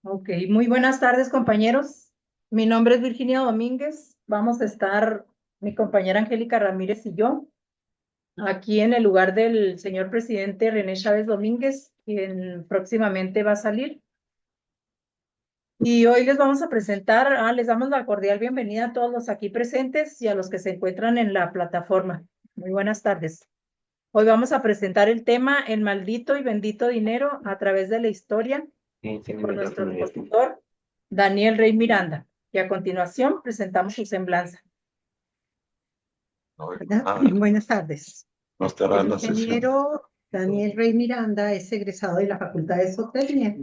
Ok, muy buenas tardes, compañeros. Mi nombre es Virginia Domínguez. Vamos a estar, mi compañera Angélica Ramírez y yo, aquí en el lugar del señor presidente René Chávez Domínguez, quien próximamente va a salir. Y hoy les vamos a presentar, les damos la cordial bienvenida a todos los aquí presentes y a los que se encuentran en la plataforma. Muy buenas tardes. Hoy vamos a presentar el tema El maldito y bendito dinero a través de la historia por nuestro expositor Daniel Rey Miranda. Y a continuación presentamos su semblanza. Buenas tardes. El El ingeniero Daniel Rey Miranda es egresado de la Facultad de Zootecnia.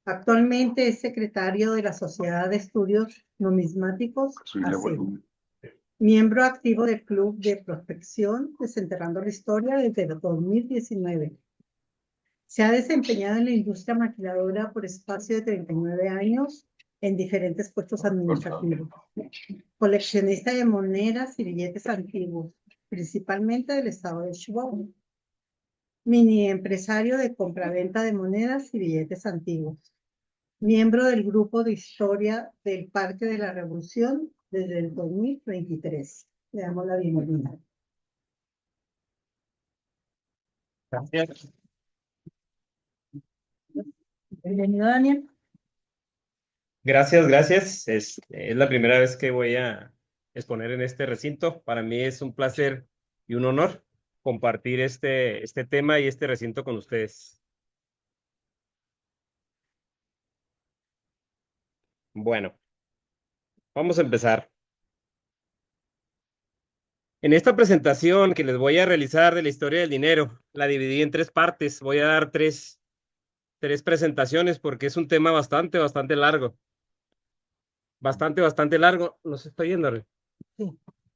Actualmente es secretario de la Sociedad de Estudios Numismáticos, ACEN. Miembro activo del Club de Prospección Desenterrando la Historia desde el 2019. Se ha desempeñado en la industria maquiladora por espacio de 39 años en diferentes puestos administrativos. Coleccionista de monedas y billetes antiguos, principalmente del estado de Chihuahua. Mini empresario de compraventa de monedas y billetes antiguos. Miembro del grupo de historia del Parque de la Revolución desde el 2023. Le damos la bienvenida. Gracias. Bienvenido, Daniel. Gracias. Es la primera vez que voy a exponer en este recinto. Para mí es un placer y un honor compartir este tema y este recinto con ustedes. Bueno, vamos a empezar. En esta presentación que les voy a realizar de la historia del dinero, la dividí en tres partes. Voy a dar tres presentaciones porque es un tema bastante largo. Bastante largo. ¿Nos está yendo?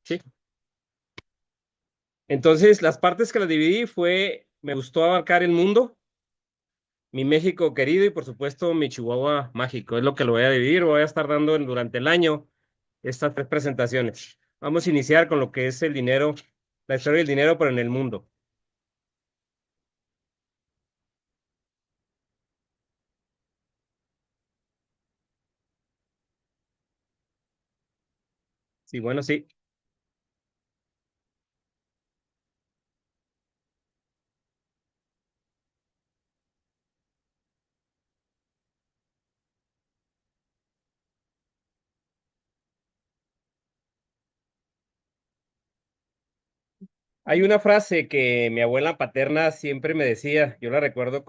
Sí. Entonces, las partes que las dividí me gustó abarcar el mundo, mi México querido y por supuesto mi Chihuahua mágico. Es lo que lo voy a dividir, voy a estar dando durante el año estas tres presentaciones. Vamos a iniciar con lo que es el dinero, la historia del dinero, pero en el mundo. Sí, bueno, sí. Hay una frase que mi abuela paterna siempre me decía, yo la recuerdo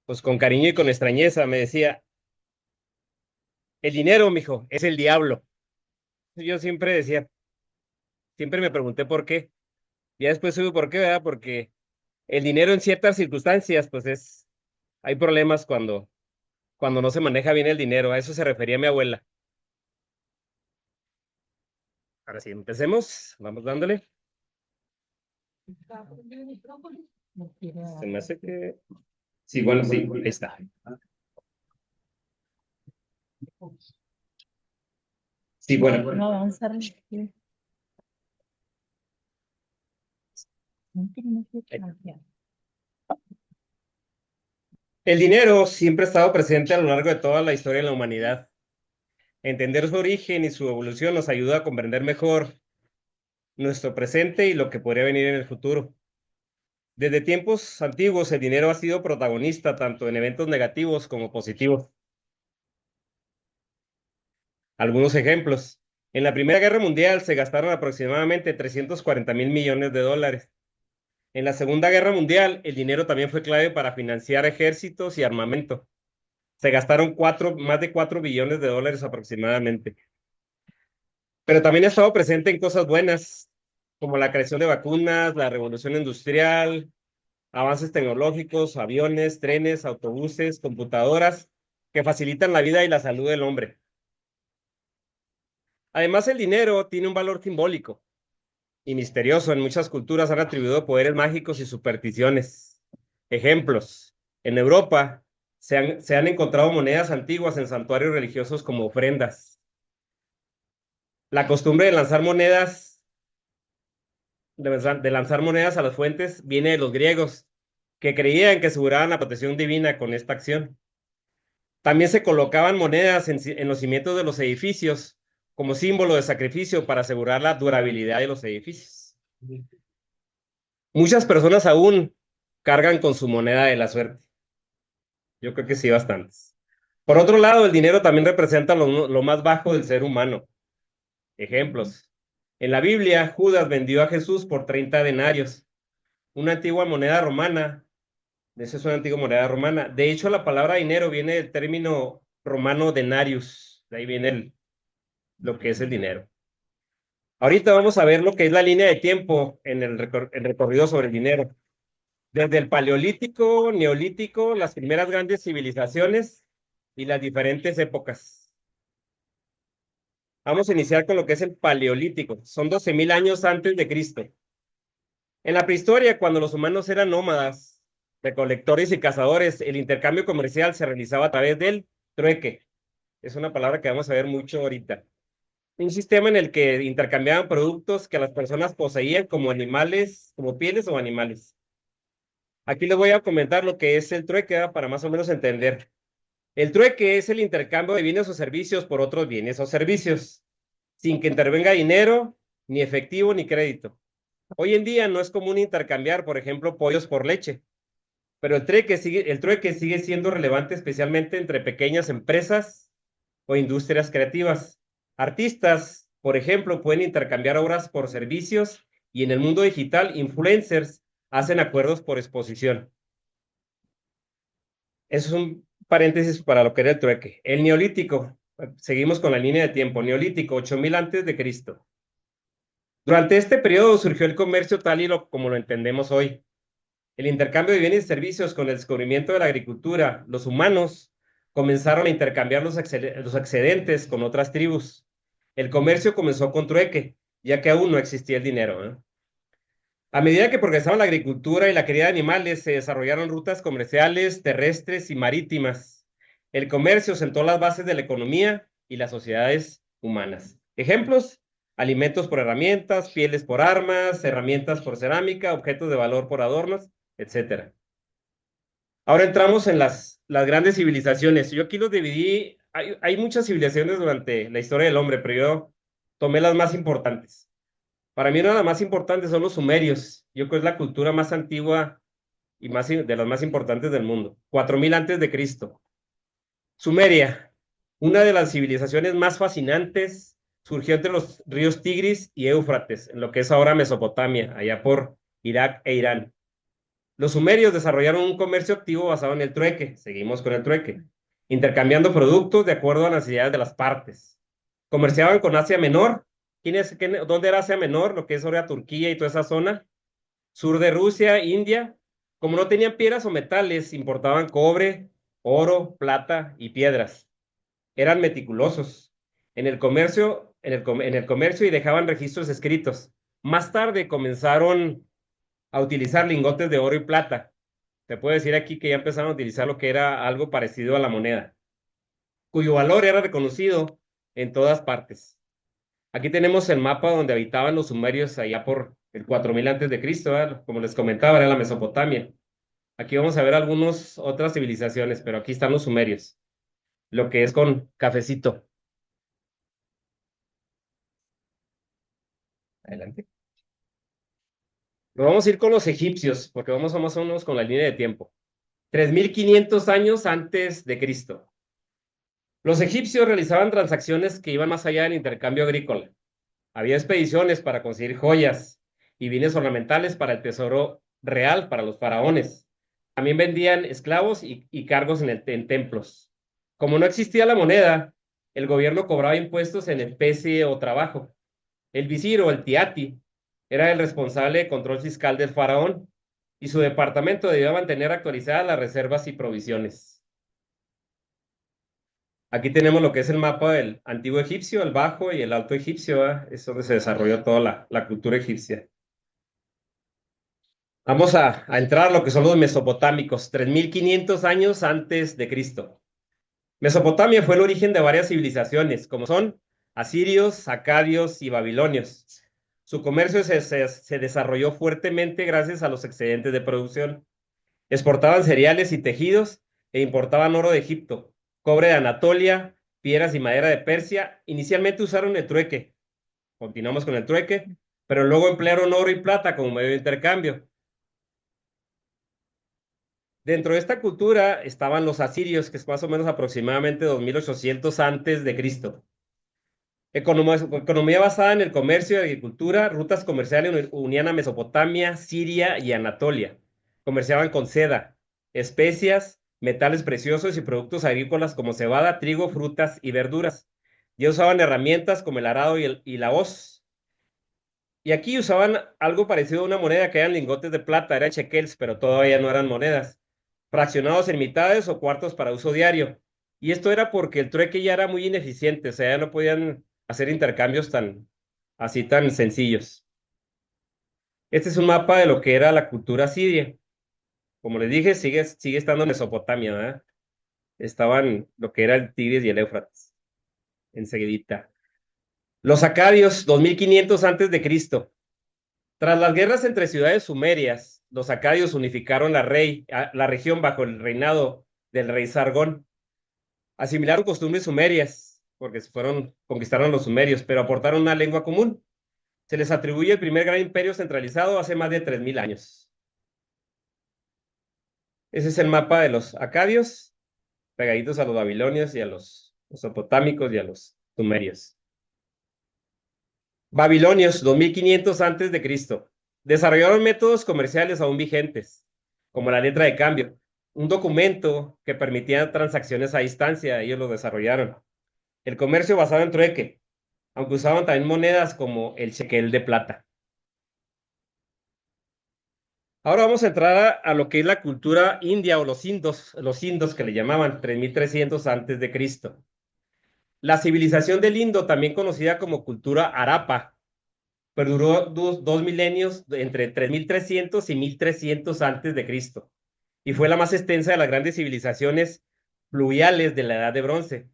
pues con cariño y con extrañeza, me decía, el dinero, mijo, es el diablo. Yo siempre decía, siempre me pregunté por qué. Ya después supe por qué, ¿verdad? Porque el dinero en ciertas circunstancias, pues hay problemas cuando no se maneja bien el dinero. A eso se refería mi abuela. Ahora sí, empecemos. Vamos dándole. Se me hace que... Sí, bueno, sí, ahí está. Sí, bueno. No, vamos a El dinero siempre ha estado presente a lo largo de toda la historia de la humanidad. Entender su origen y su evolución nos ayuda a comprender mejor nuestro presente y lo que podría venir en el futuro. Desde tiempos antiguos, el dinero ha sido protagonista tanto en eventos negativos como positivos. Algunos ejemplos. En la Primera Guerra Mundial se gastaron aproximadamente 340 mil millones de dólares. En la Segunda Guerra Mundial, el dinero también fue clave para financiar ejércitos y armamento. Se gastaron más de 4 billones de dólares aproximadamente. Pero también ha estado presente en cosas buenas, como la creación de vacunas, la revolución industrial, avances tecnológicos, aviones, trenes, autobuses, computadoras, que facilitan la vida y la salud del hombre. Además, el dinero tiene un valor simbólico y misterioso. En muchas culturas han atribuido poderes mágicos y supersticiones. Ejemplos. En Europa se han encontrado monedas antiguas en santuarios religiosos como ofrendas. La costumbre de lanzar monedas de lanzar monedas a las fuentes viene de los griegos, que creían que aseguraban la protección divina con esta acción. También se colocaban monedas en los cimientos de los edificios como símbolo de sacrificio para asegurar la durabilidad de los edificios. Muchas personas aún cargan con su moneda de la suerte. Yo creo que sí, bastantes. Por otro lado, el dinero también representa lo más bajo del ser humano. Ejemplos. En la Biblia, Judas vendió a Jesús por 30 denarios, una antigua moneda romana. Esa es una antigua moneda romana. De hecho, la palabra dinero viene del término romano denarius. De ahí viene lo que es el dinero. Ahorita vamos a ver lo que es la línea de tiempo en el recorrido sobre el dinero. Desde el Paleolítico, Neolítico, las primeras grandes civilizaciones y las diferentes épocas. Vamos a iniciar con lo que es el Paleolítico. Son 12.000 años antes de Cristo. En la prehistoria, cuando los humanos eran nómadas, recolectores y cazadores, el intercambio comercial se realizaba a través del trueque. Es una palabra que vamos a ver mucho ahorita. Un sistema en el que intercambiaban productos que las personas poseían como animales, como pieles o animales. Aquí les voy a comentar lo que es el trueque, ¿verdad? Para más o menos entender. El trueque es el intercambio de bienes o servicios por otros bienes o servicios, sin que intervenga dinero, ni efectivo, ni crédito. Hoy en día no es común intercambiar, por ejemplo, pollos por leche, pero el trueque sigue siendo relevante especialmente entre pequeñas empresas o industrias creativas. Artistas, por ejemplo, pueden intercambiar obras por servicios y en el mundo digital, influencers hacen acuerdos por exposición. Eso es un paréntesis para lo que era el trueque. El Neolítico, seguimos con la línea de tiempo, Neolítico, 8.000 antes de Cristo. Durante este periodo surgió el comercio tal y como lo entendemos hoy. El intercambio de bienes y servicios con el descubrimiento de la agricultura, los humanos comenzaron a intercambiar los excedentes con otras tribus. El comercio comenzó con trueque, ya que aún no existía el dinero, ¿eh? A medida que progresaba la agricultura y la cría de animales, se desarrollaron rutas comerciales, terrestres y marítimas. El comercio sentó las bases de la economía y las sociedades humanas. Ejemplos: alimentos por herramientas, pieles por armas, herramientas por cerámica, objetos de valor por adornos, etc. Ahora entramos en las grandes civilizaciones. Yo aquí los dividí, hay muchas civilizaciones durante la historia del hombre, pero yo tomé las más importantes. Para mí una de las más importantes son los sumerios. Yo creo que es la cultura más antigua y de las más importantes del mundo. 4.000 antes de Cristo. Sumeria, una de las civilizaciones más fascinantes, surgió entre los ríos Tigris y Éufrates, en lo que es ahora Mesopotamia, allá por Irak e Irán. Los sumerios desarrollaron un comercio activo basado en el trueque. Seguimos con el trueque. Intercambiando productos de acuerdo a las necesidades de las partes. Comerciaban con Asia Menor. ¿Dónde era Asia Menor? Lo que es ahora Turquía y toda esa zona. Sur de Rusia, India. Como no tenían piedras o metales, importaban cobre, oro, plata y piedras. Eran meticulosos en el comercio, y dejaban registros escritos. Más tarde comenzaron a utilizar lingotes de oro y plata. Se puede decir aquí que ya empezaron a utilizar lo que era algo parecido a la moneda, cuyo valor era reconocido en todas partes. Aquí tenemos el mapa donde habitaban los sumerios allá por el 4.000 antes de Cristo, ¿verdad? Como les comentaba, era la Mesopotamia. Aquí vamos a ver algunas otras civilizaciones, pero aquí están los sumerios, lo que es con cafecito. Adelante. Nos vamos a ir con los egipcios, porque vamos más o menos con la línea de tiempo. 3.500 años antes de Cristo. Los egipcios realizaban transacciones que iban más allá del intercambio agrícola. Había expediciones para conseguir joyas y bienes ornamentales para el tesoro real para los faraones. También vendían esclavos y cargos en templos. Como no existía la moneda, el gobierno cobraba impuestos en especie o trabajo. El visir o el tiati era el responsable de control fiscal del faraón y su departamento debía mantener actualizadas las reservas y provisiones. Aquí tenemos lo que es el mapa del antiguo egipcio, el bajo y el alto egipcio, ¿eh? Es donde se desarrolló toda la cultura egipcia. Vamos a entrar a lo que son los mesopotámicos, 3.500 años antes de Cristo. Mesopotamia fue el origen de varias civilizaciones, como son asirios, acadios y babilonios. Su comercio se desarrolló fuertemente gracias a los excedentes de producción. Exportaban cereales y tejidos e importaban oro de Egipto, cobre de Anatolia, piedras y madera de Persia. Inicialmente usaron el trueque. Continuamos con el trueque, pero luego emplearon oro y plata como medio de intercambio. Dentro de esta cultura estaban los asirios, que es más o menos aproximadamente 2800 antes de Cristo. Economía basada en el comercio y agricultura, rutas comerciales unían a Mesopotamia, Siria y Anatolia. Comerciaban con seda, especias, metales preciosos y productos agrícolas como cebada, trigo, frutas y verduras. Ya usaban herramientas como el arado y la hoz. Y aquí usaban algo parecido a una moneda que eran lingotes de plata, eran shekels, pero todavía no eran monedas, fraccionados en mitades o cuartos para uso diario. Y esto era porque el trueque ya era muy ineficiente, o sea, ya no podían hacer intercambios así tan sencillos. Este es un mapa de lo que era la cultura siria. Como les dije, sigue estando en Mesopotamia, ¿verdad? Estaban lo que era el Tigris y el Éufrates, enseguidita. Los acadios, 2500 antes de Cristo. Tras las guerras entre ciudades sumerias, los acadios unificaron la región bajo el reinado del rey Sargón. Asimilaron costumbres sumerias, porque conquistaron los sumerios, pero aportaron una lengua común. Se les atribuye el primer gran imperio centralizado hace más de 3000 años. Ese es el mapa de los acadios, pegaditos a los babilonios y a los mesopotámicos y a los sumerios. Babilonios, 2500 antes de Cristo. Desarrollaron métodos comerciales aún vigentes, como la letra de cambio, un documento que permitía transacciones a distancia, ellos lo desarrollaron. El comercio basado en trueque, aunque usaban también monedas como el shekel de plata. Ahora vamos a entrar a lo que es la cultura india o los indos que le llamaban 3300 antes de Cristo. La civilización del Indo, también conocida como cultura Harappa, perduró dos milenios entre 3300 y 1300 antes de Cristo y fue la más extensa de las grandes civilizaciones fluviales de la Edad de Bronce,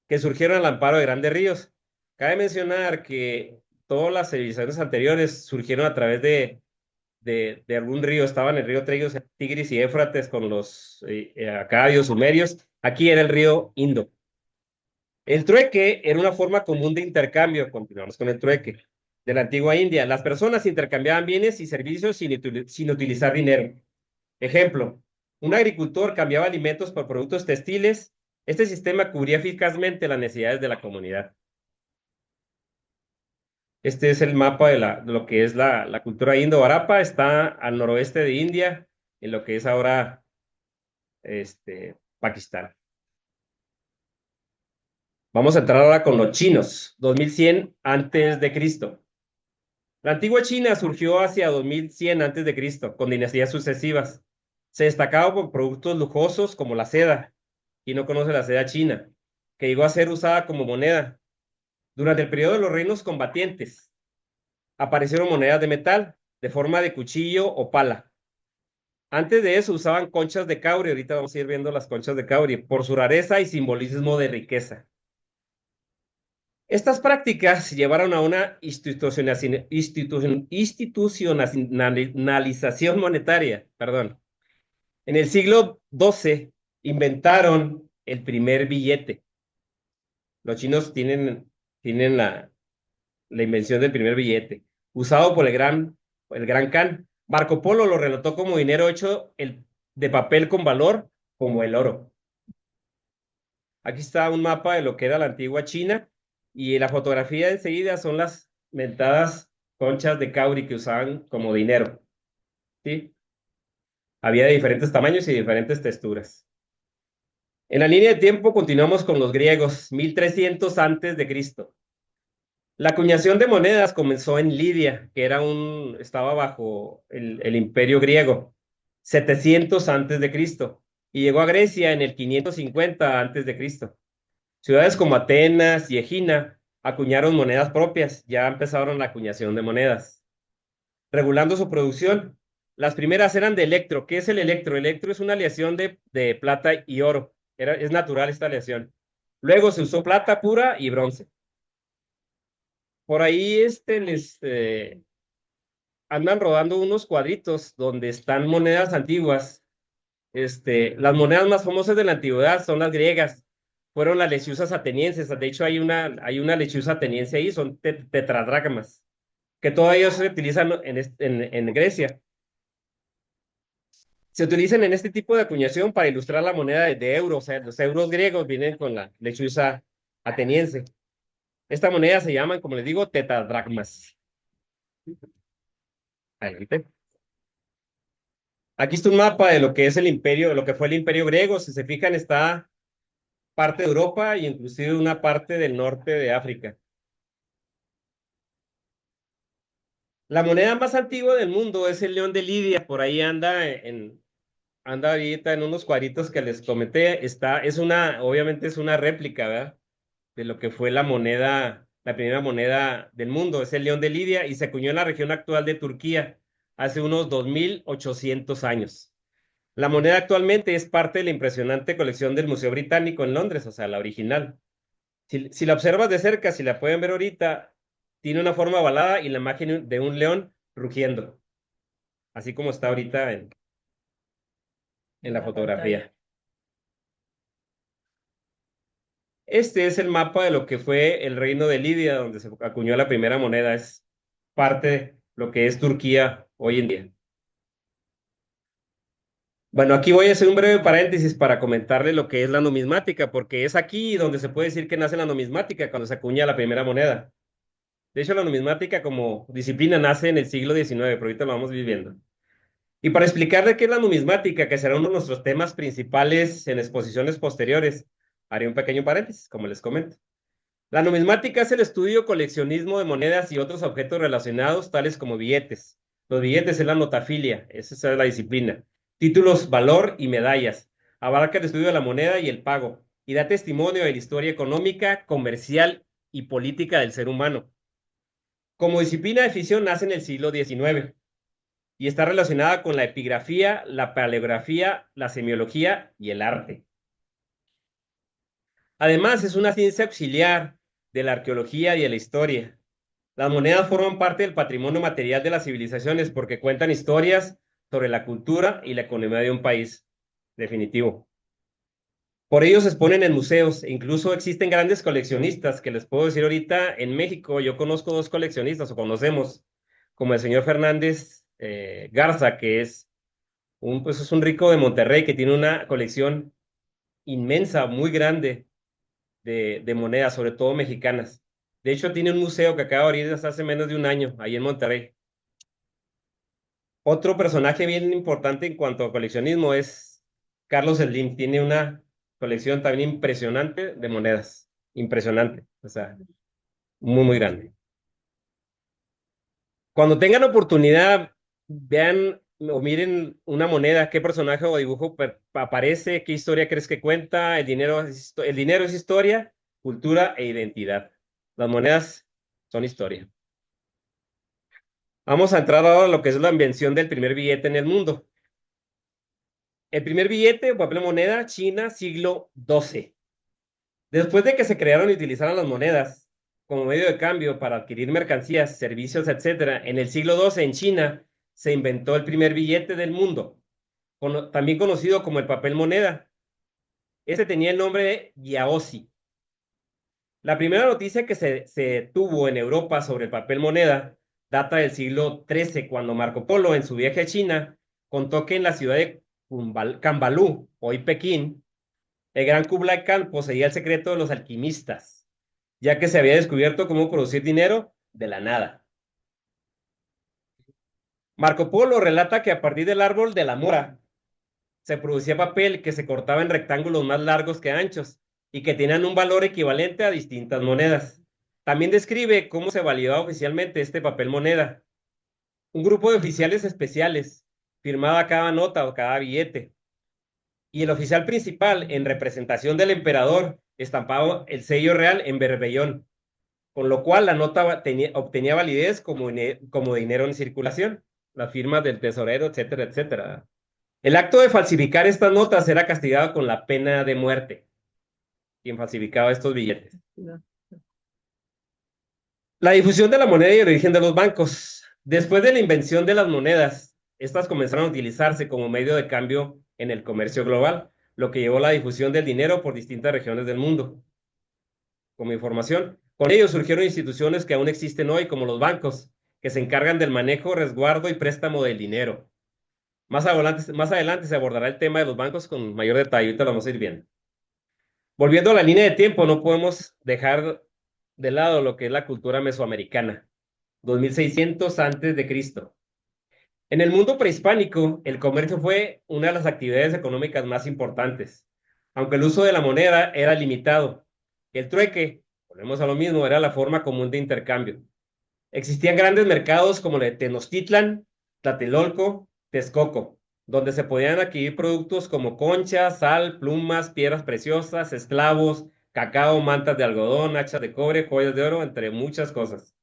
que surgieron al amparo de grandes ríos. Cabe mencionar que todas las civilizaciones anteriores surgieron a través de algún río. Estaban el río Tigris y Éufrates con los acadios, sumerios. Aquí era el río Indo. El trueque era una forma común de intercambio, continuamos con el trueque, de la antigua India. Las personas intercambiaban bienes y servicios sin utilizar dinero. Ejemplo, un agricultor cambiaba alimentos por productos textiles. Este sistema cubría eficazmente las necesidades de la comunidad. Este es el mapa de lo que es la cultura indo-harappa. Está al noroeste de India, en lo que es ahora Pakistán. Vamos a entrar ahora con los chinos, 2100 antes de Cristo. La antigua China surgió hacia 2100 antes de Cristo, con dinastías sucesivas. Se destacaba por productos lujosos como la seda, y no conoce la seda china, que llegó a ser usada como moneda. Durante el periodo de los reinos combatientes, aparecieron monedas de metal, de forma de cuchillo o pala. Antes de eso usaban conchas de cauri, ahorita vamos a ir viendo las conchas de cauri, por su rareza y simbolismo de riqueza. Estas prácticas llevaron a una institucionalización monetaria. En el siglo XII inventaron el primer billete. Los chinos tienen la invención del primer billete, usado por el gran Khan. Marco Polo lo relató como dinero hecho de papel con valor, como el oro. Aquí está un mapa de lo que era la antigua China, y la fotografía enseguida son las mentadas conchas de cauri que usaban como dinero. ¿Sí? Había de diferentes tamaños y diferentes texturas. En la línea de tiempo continuamos con los griegos, 1300 antes de Cristo. La acuñación de monedas comenzó en Lidia, que estaba bajo el imperio griego, 700 antes de Cristo, y llegó a Grecia en el 550 antes de Cristo. Ciudades como Atenas y Egina acuñaron monedas propias, ya empezaron la acuñación de monedas. Regulando su producción, las primeras eran de electro. ¿Qué es el electro? El electro es una aleación de plata y oro. Es natural esta aleación. Luego se usó plata pura y bronce. Por ahí andan rodando unos cuadritos donde están monedas antiguas. Las monedas más famosas de la antigüedad son las griegas, fueron las lechuzas atenienses. De hecho, hay una lechuza ateniense ahí, son tetradracmas, que todavía se utilizan en Grecia. Se utilizan en este tipo de acuñación para ilustrar la moneda de euro, o sea, los euros griegos vienen con la lechuza ateniense. Esta moneda se llaman, como les digo, tetradracmas. Adelante. Aquí está un mapa de lo que es el imperio, de lo que fue el imperio griego. Si se fijan, está parte de Europa y inclusive una parte del norte de África. La moneda más antigua del mundo es el león de Lidia. Por ahí anda ahorita en unos cuadritos que les comenté. Obviamente es una réplica, ¿verdad? De lo que fue la primera moneda del mundo. Es el león de Lidia y se acuñó en la región actual de Turquía hace unos 2800 años. La moneda actualmente es parte de la impresionante colección del Museo Británico en Londres, o sea, la original. Si la observas de cerca, si la pueden ver ahorita, tiene una forma ovalada y la imagen de un león rugiendo, así como está ahorita en la fotografía. Este es el mapa de lo que fue el reino de Lidia, donde se acuñó la primera moneda. Es parte de lo que es Turquía hoy en día. Bueno, aquí voy a hacer un breve paréntesis para comentarle lo que es la numismática, porque es aquí donde se puede decir que nace la numismática, cuando se acuña la primera moneda. De hecho, la numismática como disciplina nace en el siglo XIX, pero ahorita lo vamos viviendo. Y para explicarle qué es la numismática, que será uno de nuestros temas principales en exposiciones posteriores, haré un pequeño paréntesis, como les comento. La numismática es el estudio coleccionismo de monedas y otros objetos relacionados, tales como billetes. Los billetes es la notafilia, esa es la disciplina. Títulos, valor y medallas. Abarca el estudio de la moneda y el pago, y da testimonio de la historia económica, comercial y política del ser humano. Como disciplina de ficción nace en el siglo XIX y está relacionada con la epigrafía, la paleografía, la semiología y el arte. Además, es una ciencia auxiliar de la arqueología y de la historia. Las monedas forman parte del patrimonio material de las civilizaciones porque cuentan historias sobre la cultura y la economía de un país. Definitivo. Por ello se exponen en museos e incluso existen grandes coleccionistas que les puedo decir ahorita en México. Yo conozco dos coleccionistas o conocemos, como el señor Fernández Garza, que pues es un rico de Monterrey que tiene una colección inmensa, muy grande de monedas, sobre todo mexicanas. De hecho, tiene un museo que acaba de abrir desde hace menos de un año, ahí en Monterrey. Otro personaje bien importante en cuanto a coleccionismo es Carlos Slim. Tiene una colección también impresionante de monedas. Impresionante. O sea, muy, muy grande. Cuando tengan oportunidad, vean o miren una moneda, qué personaje o dibujo aparece, qué historia crees que cuenta. El dinero es historia, cultura e identidad. Las monedas son historia. Vamos a entrar ahora a lo que es la invención del primer billete en el mundo. El primer billete o papel moneda, China, siglo XII. Después de que se crearon y utilizaron las monedas como medio de cambio para adquirir mercancías, servicios, etc., en el siglo XII en China se inventó el primer billete del mundo, también conocido como el papel moneda. Este tenía el nombre de Yaozi. La primera noticia que se tuvo en Europa sobre el papel moneda data del siglo XIII, cuando Marco Polo, en su viaje a China, contó que en la ciudad de Cambalú, hoy Pekín, el gran Kublai Khan poseía el secreto de los alquimistas, ya que se había descubierto cómo producir dinero de la nada. Marco Polo relata que a partir del árbol de la mora se producía papel que se cortaba en rectángulos más largos que anchos y que tenían un valor equivalente a distintas monedas. También describe cómo se validaba oficialmente este papel moneda. Un grupo de oficiales especiales firmaba cada nota o cada billete. Y el oficial principal, en representación del emperador, estampaba el sello real en berbellón, con lo cual la nota obtenía validez como dinero en circulación, las firmas del tesorero, etcétera, etcétera. El acto de falsificar estas notas era castigado con la pena de muerte, quien falsificaba estos billetes. La difusión de la moneda y el origen de los bancos. Después de la invención de las monedas, estas comenzaron a utilizarse como medio de cambio en el comercio global, lo que llevó a la difusión del dinero por distintas regiones del mundo. Como información, con ello surgieron instituciones que aún existen hoy, como los bancos, que se encargan del manejo, resguardo y préstamo del dinero. Más adelante se abordará el tema de los bancos con mayor detalle, ahorita lo vamos a ir viendo. Volviendo a la línea de tiempo, no podemos dejar de lado lo que es la cultura mesoamericana, 2600 antes de Cristo. En el mundo prehispánico, el comercio fue una de las actividades económicas más importantes, aunque el uso de la moneda era limitado. El trueque, volvemos a lo mismo, era la forma común de intercambio. Existían grandes mercados como el de Tenochtitlan, Tlatelolco, Texcoco, donde se podían adquirir productos como conchas, sal, plumas, piedras preciosas, esclavos, cacao, mantas de algodón, hachas de cobre, joyas de oro, entre muchas cosas.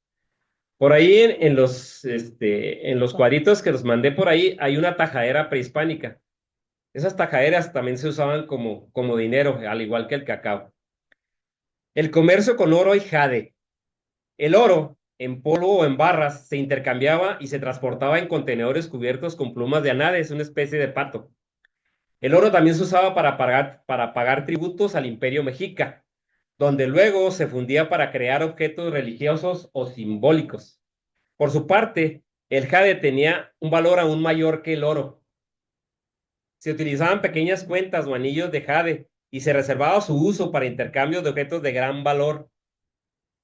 Por ahí en los cuadritos que los mandé por ahí hay una tajadera prehispánica. Esas tajaderas también se usaban como dinero, al igual que el cacao. El comercio con oro y jade. El oro, en polvo o en barras, se intercambiaba y se transportaba en contenedores cubiertos con plumas de anades, una especie de pato. El oro también se usaba para pagar tributos al Imperio Mexica, donde luego se fundía para crear objetos religiosos o simbólicos. Por su parte, el jade tenía un valor aún mayor que el oro. Se utilizaban pequeñas cuentas o anillos de jade y se reservaba su uso para intercambios de objetos de gran valor,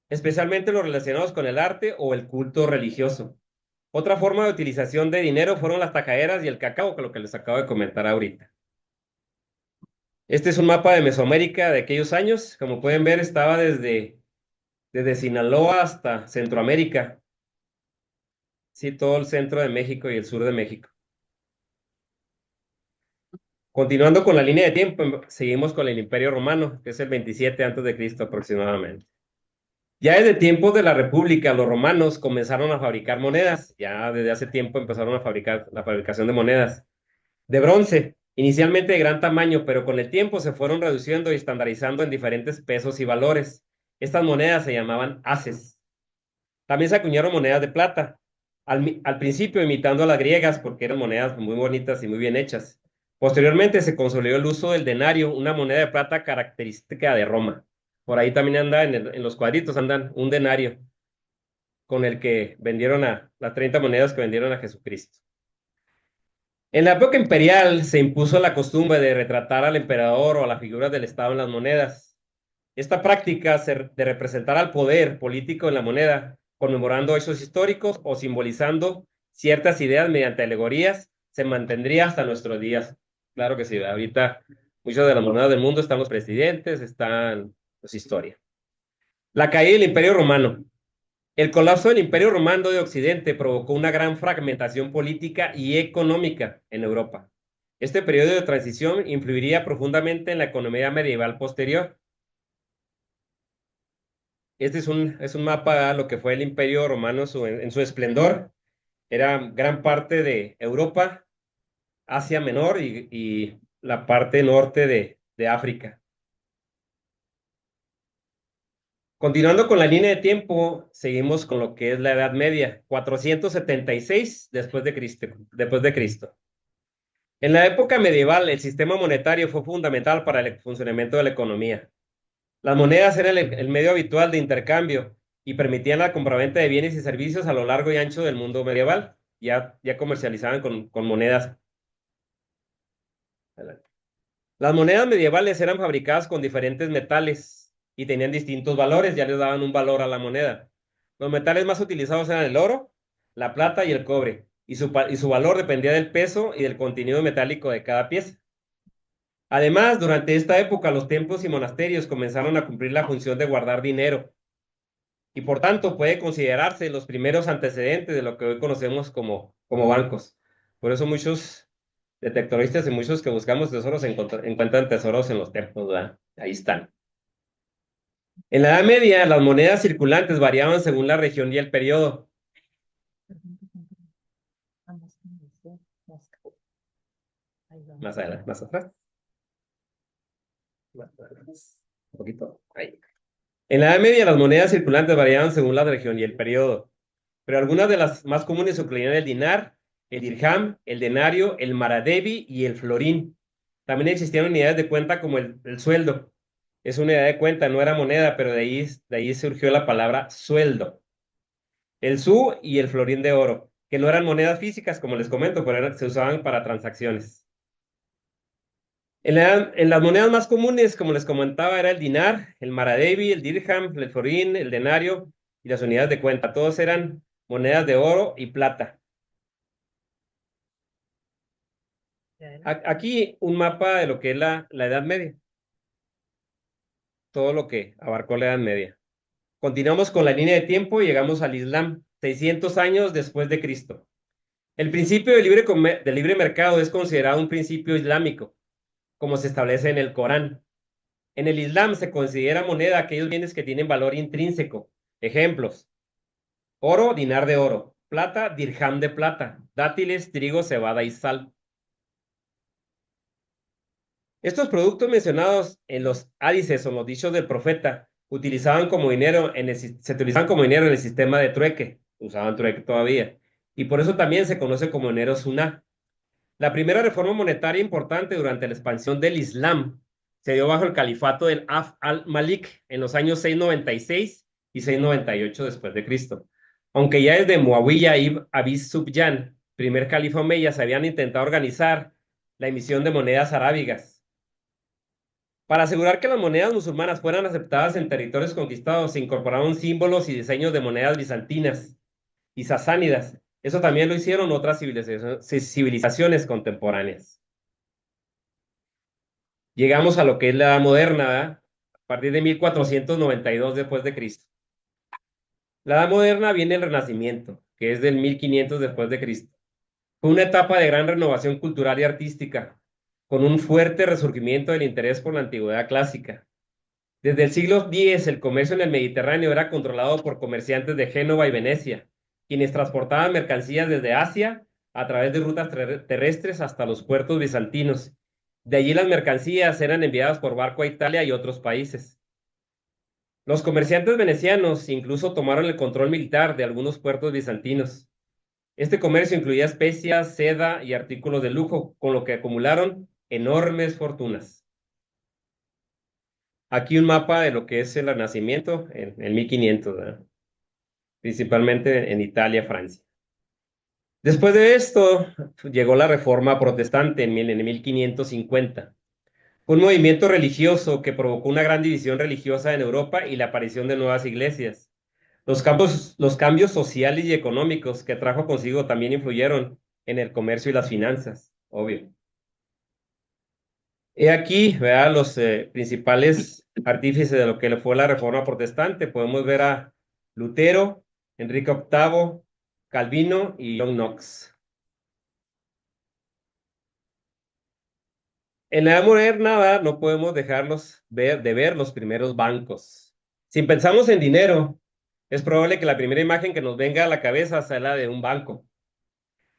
especialmente los relacionados con el arte o el culto religioso. Otra forma de utilización de dinero fueron las tacaderas y el cacao, que es lo que les acabo de comentar ahorita. Este es un mapa de Mesoamérica de aquellos años. Como pueden ver, estaba desde Sinaloa hasta Centroamérica. Sí, todo el centro de México y el sur de México. Continuando con la línea de tiempo, seguimos con el Imperio Romano, que es el 27 antes de Cristo aproximadamente. Ya desde tiempos de la República, los romanos comenzaron a fabricar monedas. Ya desde hace tiempo empezaron a fabricar la fabricación de monedas de bronce, inicialmente de gran tamaño, pero con el tiempo se fueron reduciendo y estandarizando en diferentes pesos y valores. Estas monedas se llamaban haces. También se acuñaron monedas de plata, al principio imitando a las griegas porque eran monedas muy bonitas y muy bien hechas. Posteriormente se consolidó el uso del denario, una moneda de plata característica de Roma. Por ahí también anda en los cuadritos, andan un denario con el que vendieron a las 30 monedas que vendieron a Jesucristo. En la época imperial se impuso la costumbre de retratar al emperador o a las figuras del Estado en las monedas. Esta práctica de representar al poder político en la moneda, conmemorando hechos históricos o simbolizando ciertas ideas mediante alegorías, se mantendría hasta nuestros días. Claro que sí, ahorita muchas de las monedas del mundo están los presidentes, están pues historia. La caída del Imperio Romano. El colapso del Imperio Romano de Occidente provocó una gran fragmentación política y económica en Europa. Este periodo de transición influiría profundamente en la economía medieval posterior. Este es un mapa de lo que fue el Imperio Romano en su esplendor. Era gran parte de Europa, Asia Menor y la parte norte de África. Continuando con la línea de tiempo, seguimos con lo que es la Edad Media, 476 después de Cristo. En la época medieval, el sistema monetario fue fundamental para el funcionamiento de la economía. Las monedas eran el medio habitual de intercambio y permitían la compraventa de bienes y servicios a lo largo y ancho del mundo medieval. Ya comercializaban con monedas. Las monedas medievales eran fabricadas con diferentes metales y tenían distintos valores, ya les daban un valor a la moneda. Los metales más utilizados eran el oro, la plata y el cobre, y su valor dependía del peso y del contenido metálico de cada pieza. Además, durante esta época, los templos y monasterios comenzaron a cumplir la función de guardar dinero, y por tanto puede considerarse los primeros antecedentes de lo que hoy conocemos como bancos. Por eso muchos detectoristas y muchos que buscamos tesoros encuentran tesoros en los templos, ¿verdad? Ahí están. En la Edad Media, las monedas circulantes variaban según la región y el periodo. Más adelante, más atrás. Un poquito. Ahí. En la Edad Media las monedas circulantes variaban según la región y el periodo, pero algunas de las más comunes incluían el dinar, el dirham, el denario, el maradevi y el florín. También existían unidades de cuenta como el sueldo. Es una unidad de cuenta, no era moneda, pero de ahí surgió la palabra sueldo. El su y el florín de oro, que no eran monedas físicas, como les comento, pero se usaban para transacciones. En las monedas más comunes, como les comentaba, era el dinar, el maradevi, el dirham, el florín, el denario y las unidades de cuenta. Todos eran monedas de oro y plata. Aquí un mapa de lo que es la Edad Media. Todo lo que abarcó la Edad Media. Continuamos con la línea de tiempo y llegamos al Islam, 600 años después de Cristo. El principio del libre mercado es considerado un principio islámico, como se establece en el Corán. En el Islam se considera moneda aquellos bienes que tienen valor intrínseco. Ejemplos: oro, dinar de oro; plata, dirham de plata; dátiles, trigo, cebada y sal. Estos productos mencionados en los hadices o los dichos del profeta se utilizaban como dinero en el sistema de trueque. Usaban trueque todavía. Y por eso también se conoce como dinero suná. La primera reforma monetaria importante durante la expansión del Islam se dio bajo el califato del Abd al-Malik en los años 696 y 698 después de Cristo. Aunque ya desde Muawiyah ibn Abi Sufyan, primer califa omeya, se habían intentado organizar la emisión de monedas arábigas. Para asegurar que las monedas musulmanas fueran aceptadas en territorios conquistados, se incorporaron símbolos y diseños de monedas bizantinas y sasánidas. Eso también lo hicieron otras civilizaciones contemporáneas. Llegamos a lo que es la Edad Moderna, ¿verdad? A partir de 1492 después de Cristo. La Edad Moderna viene el Renacimiento, que es del 1500 después de Cristo. Fue una etapa de gran renovación cultural y artística, con un fuerte resurgimiento del interés por la antigüedad clásica. Desde el siglo X, el comercio en el Mediterráneo era controlado por comerciantes de Génova y Venecia, quienes transportaban mercancías desde Asia a través de rutas terrestres hasta los puertos bizantinos. De allí las mercancías eran enviadas por barco a Italia y otros países. Los comerciantes venecianos incluso tomaron el control militar de algunos puertos bizantinos. Este comercio incluía especias, seda y artículos de lujo, con lo que acumularon enormes fortunas. Aquí un mapa de lo que es el Renacimiento en 1500, ¿verdad? Principalmente en Italia, Francia. Después de esto, llegó la Reforma Protestante en 1550. Fue un movimiento religioso que provocó una gran división religiosa en Europa y la aparición de nuevas iglesias. Los cambios sociales y económicos que trajo consigo también influyeron en el comercio y las finanzas, obvio. He aquí, ¿verdad?, los principales artífices de lo que fue la Reforma Protestante. Podemos ver a Lutero, Enrique VIII, Calvino y John Knox. En la Edad Moderna, ¿verdad?, no podemos dejarlos de ver los primeros bancos. Si pensamos en dinero, es probable que la primera imagen que nos venga a la cabeza sea la de un banco.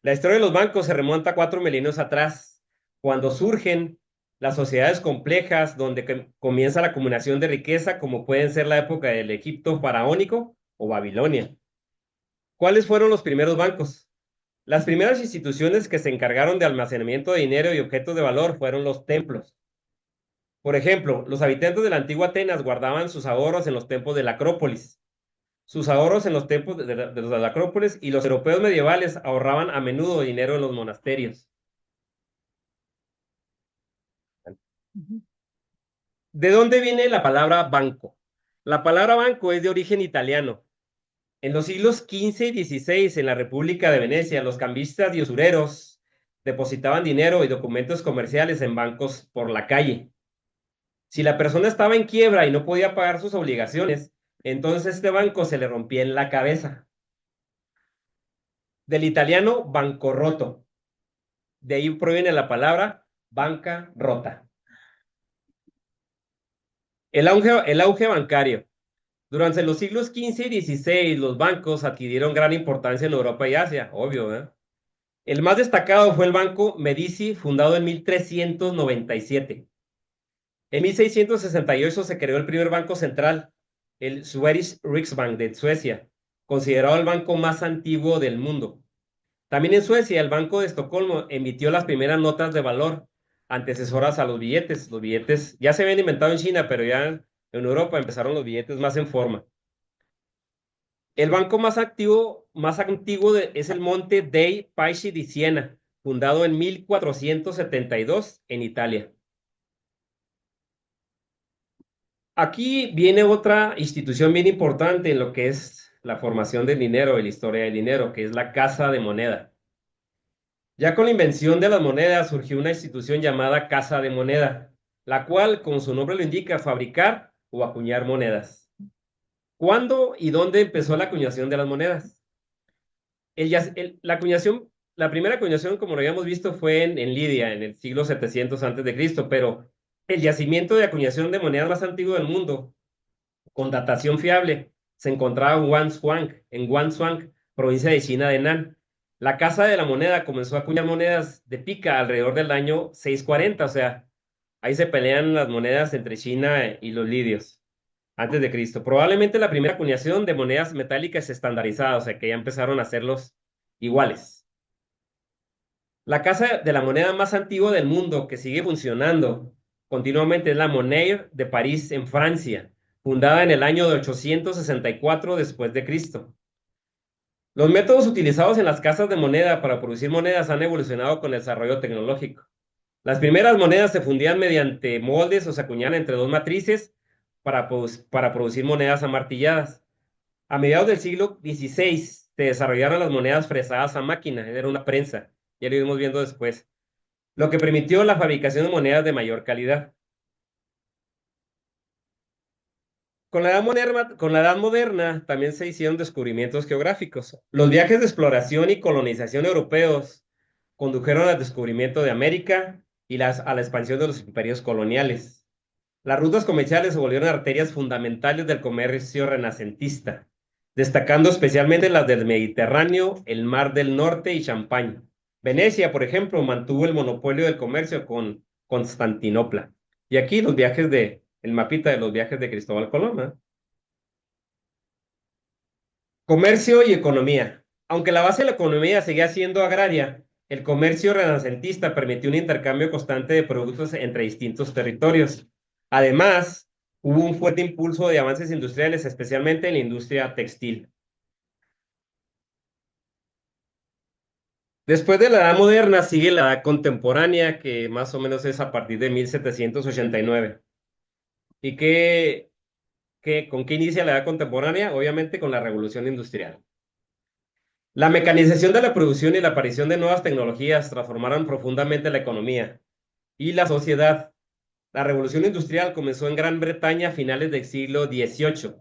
La historia de los bancos se remonta 4 milenios atrás, cuando surgen las sociedades complejas donde comienza la acumulación de riqueza, como pueden ser la época del Egipto faraónico o Babilonia. ¿Cuáles fueron los primeros bancos? Las primeras instituciones que se encargaron de almacenamiento de dinero y objetos de valor fueron los templos. Por ejemplo, los habitantes de la antigua Atenas guardaban sus ahorros en los templos de la Acrópolis. Sus ahorros en los templos de la Acrópolis, y los europeos medievales ahorraban a menudo dinero en los monasterios. ¿De dónde viene la palabra banco? La palabra banco es de origen italiano. En los siglos XV y XVI, en la República de Venecia, los cambistas y usureros depositaban dinero y documentos comerciales en bancos por la calle. Si la persona estaba en quiebra y no podía pagar sus obligaciones, entonces este banco se le rompía en la cabeza. Del italiano bancorroto. De ahí proviene la palabra banca rota. El auge bancario. Durante los siglos XV y XVI, los bancos adquirieron gran importancia en Europa y Asia, obvio, ¿eh? El más destacado fue el Banco Medici, fundado en 1397. En 1668 se creó el primer banco central, el Swedish Riksbank de Suecia, considerado el banco más antiguo del mundo. También en Suecia, el Banco de Estocolmo emitió las primeras notas de valor antecesoras a los billetes. Los billetes ya se habían inventado en China, pero ya en Europa empezaron los billetes más en forma. El banco más antiguo es el Monte dei Paschi di Siena, fundado en 1472 en Italia. Aquí viene otra institución bien importante en lo que es la formación del dinero y la historia del dinero, que es la Casa de Moneda. Ya con la invención de las monedas surgió una institución llamada Casa de Moneda, la cual, como su nombre lo indica, fabricar o acuñar monedas. ¿Cuándo y dónde empezó la acuñación de las monedas? La primera acuñación, como lo habíamos visto, fue en Lidia, en el siglo 700 a.C., pero el yacimiento de acuñación de monedas más antiguo del mundo, con datación fiable, se encontraba en Guangzhou, provincia de China de Henan. La Casa de la Moneda comenzó a acuñar monedas de pica alrededor del año 640, o sea, ahí se pelean las monedas entre China y los lidios, antes de Cristo. Probablemente la primera acuñación de monedas metálicas estandarizadas, o sea, que ya empezaron a hacerlos iguales. La Casa de la Moneda más antigua del mundo, que sigue funcionando continuamente, es la Monnaie de París, en Francia, fundada en el año de 864 después de Cristo. Los métodos utilizados en las casas de moneda para producir monedas han evolucionado con el desarrollo tecnológico. Las primeras monedas se fundían mediante moldes o se acuñaban entre dos matrices para producir monedas amartilladas. A mediados del siglo XVI se desarrollaron las monedas fresadas a máquina, era una prensa, ya lo iremos viendo después, lo que permitió la fabricación de monedas de mayor calidad. Con la edad moderna también se hicieron descubrimientos geográficos. Los viajes de exploración y colonización europeos condujeron al descubrimiento de América y a la expansión de los imperios coloniales. Las rutas comerciales se volvieron arterias fundamentales del comercio renacentista, destacando especialmente las del Mediterráneo, el Mar del Norte y Champaña. Venecia, por ejemplo, mantuvo el monopolio del comercio con Constantinopla. Y aquí el mapita de los viajes de Cristóbal Colón, ¿eh? Comercio y economía. Aunque la base de la economía seguía siendo agraria, el comercio renacentista permitió un intercambio constante de productos entre distintos territorios. Además, hubo un fuerte impulso de avances industriales, especialmente en la industria textil. Después de la Edad Moderna sigue la Edad Contemporánea, que más o menos es a partir de 1789. ¿Y con qué inicia la Edad Contemporánea? Obviamente con la Revolución Industrial. La mecanización de la producción y la aparición de nuevas tecnologías transformaron profundamente la economía y la sociedad. La Revolución Industrial comenzó en Gran Bretaña a finales del siglo XVIII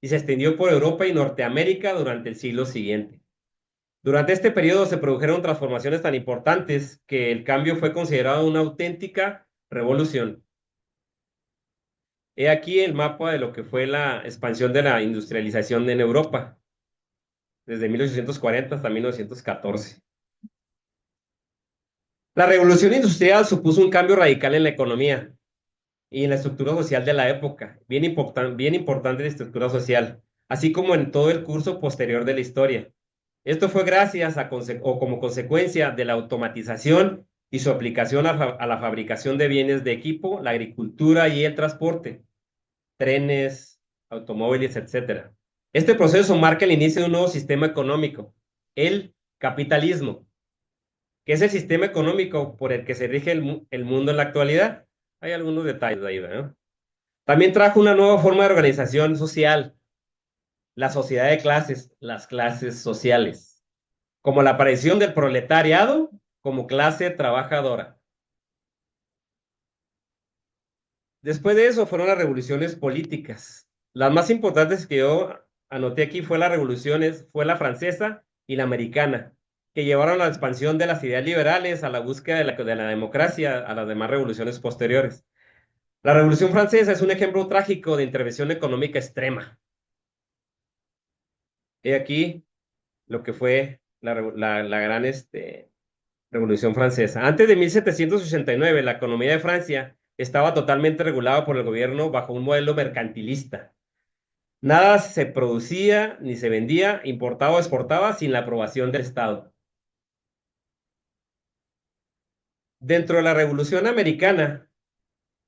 y se extendió por Europa y Norteamérica durante el siglo siguiente. Durante este periodo se produjeron transformaciones tan importantes que el cambio fue considerado una auténtica revolución. He aquí el mapa de lo que fue la expansión de la industrialización en Europa, desde 1840 hasta 1914. La revolución industrial supuso un cambio radical en la economía y en la estructura social de la época, bien importante la estructura social, así como en todo el curso posterior de la historia. Esto fue gracias o como consecuencia de la automatización y su aplicación a la fabricación de bienes de equipo, la agricultura y el transporte, trenes, automóviles, etc. Este proceso marca el inicio de un nuevo sistema económico, el capitalismo, que es el sistema económico por el que se rige el mundo en la actualidad. Hay algunos detalles ahí, ¿verdad? También trajo una nueva forma de organización social, la sociedad de clases, las clases sociales, como la aparición del proletariado como clase trabajadora. Después de eso fueron las revoluciones políticas. Las más importantes que yo anoté aquí fue la francesa y la americana, que llevaron a la expansión de las ideas liberales, a la búsqueda de la democracia, a las demás revoluciones posteriores. La Revolución Francesa es un ejemplo trágico de intervención económica extrema. He aquí lo que fue la gran Revolución Francesa. Antes de 1789, la economía de Francia estaba totalmente regulada por el gobierno bajo un modelo mercantilista. Nada se producía ni se vendía, importaba o exportaba sin la aprobación del Estado. Dentro de la Revolución Americana,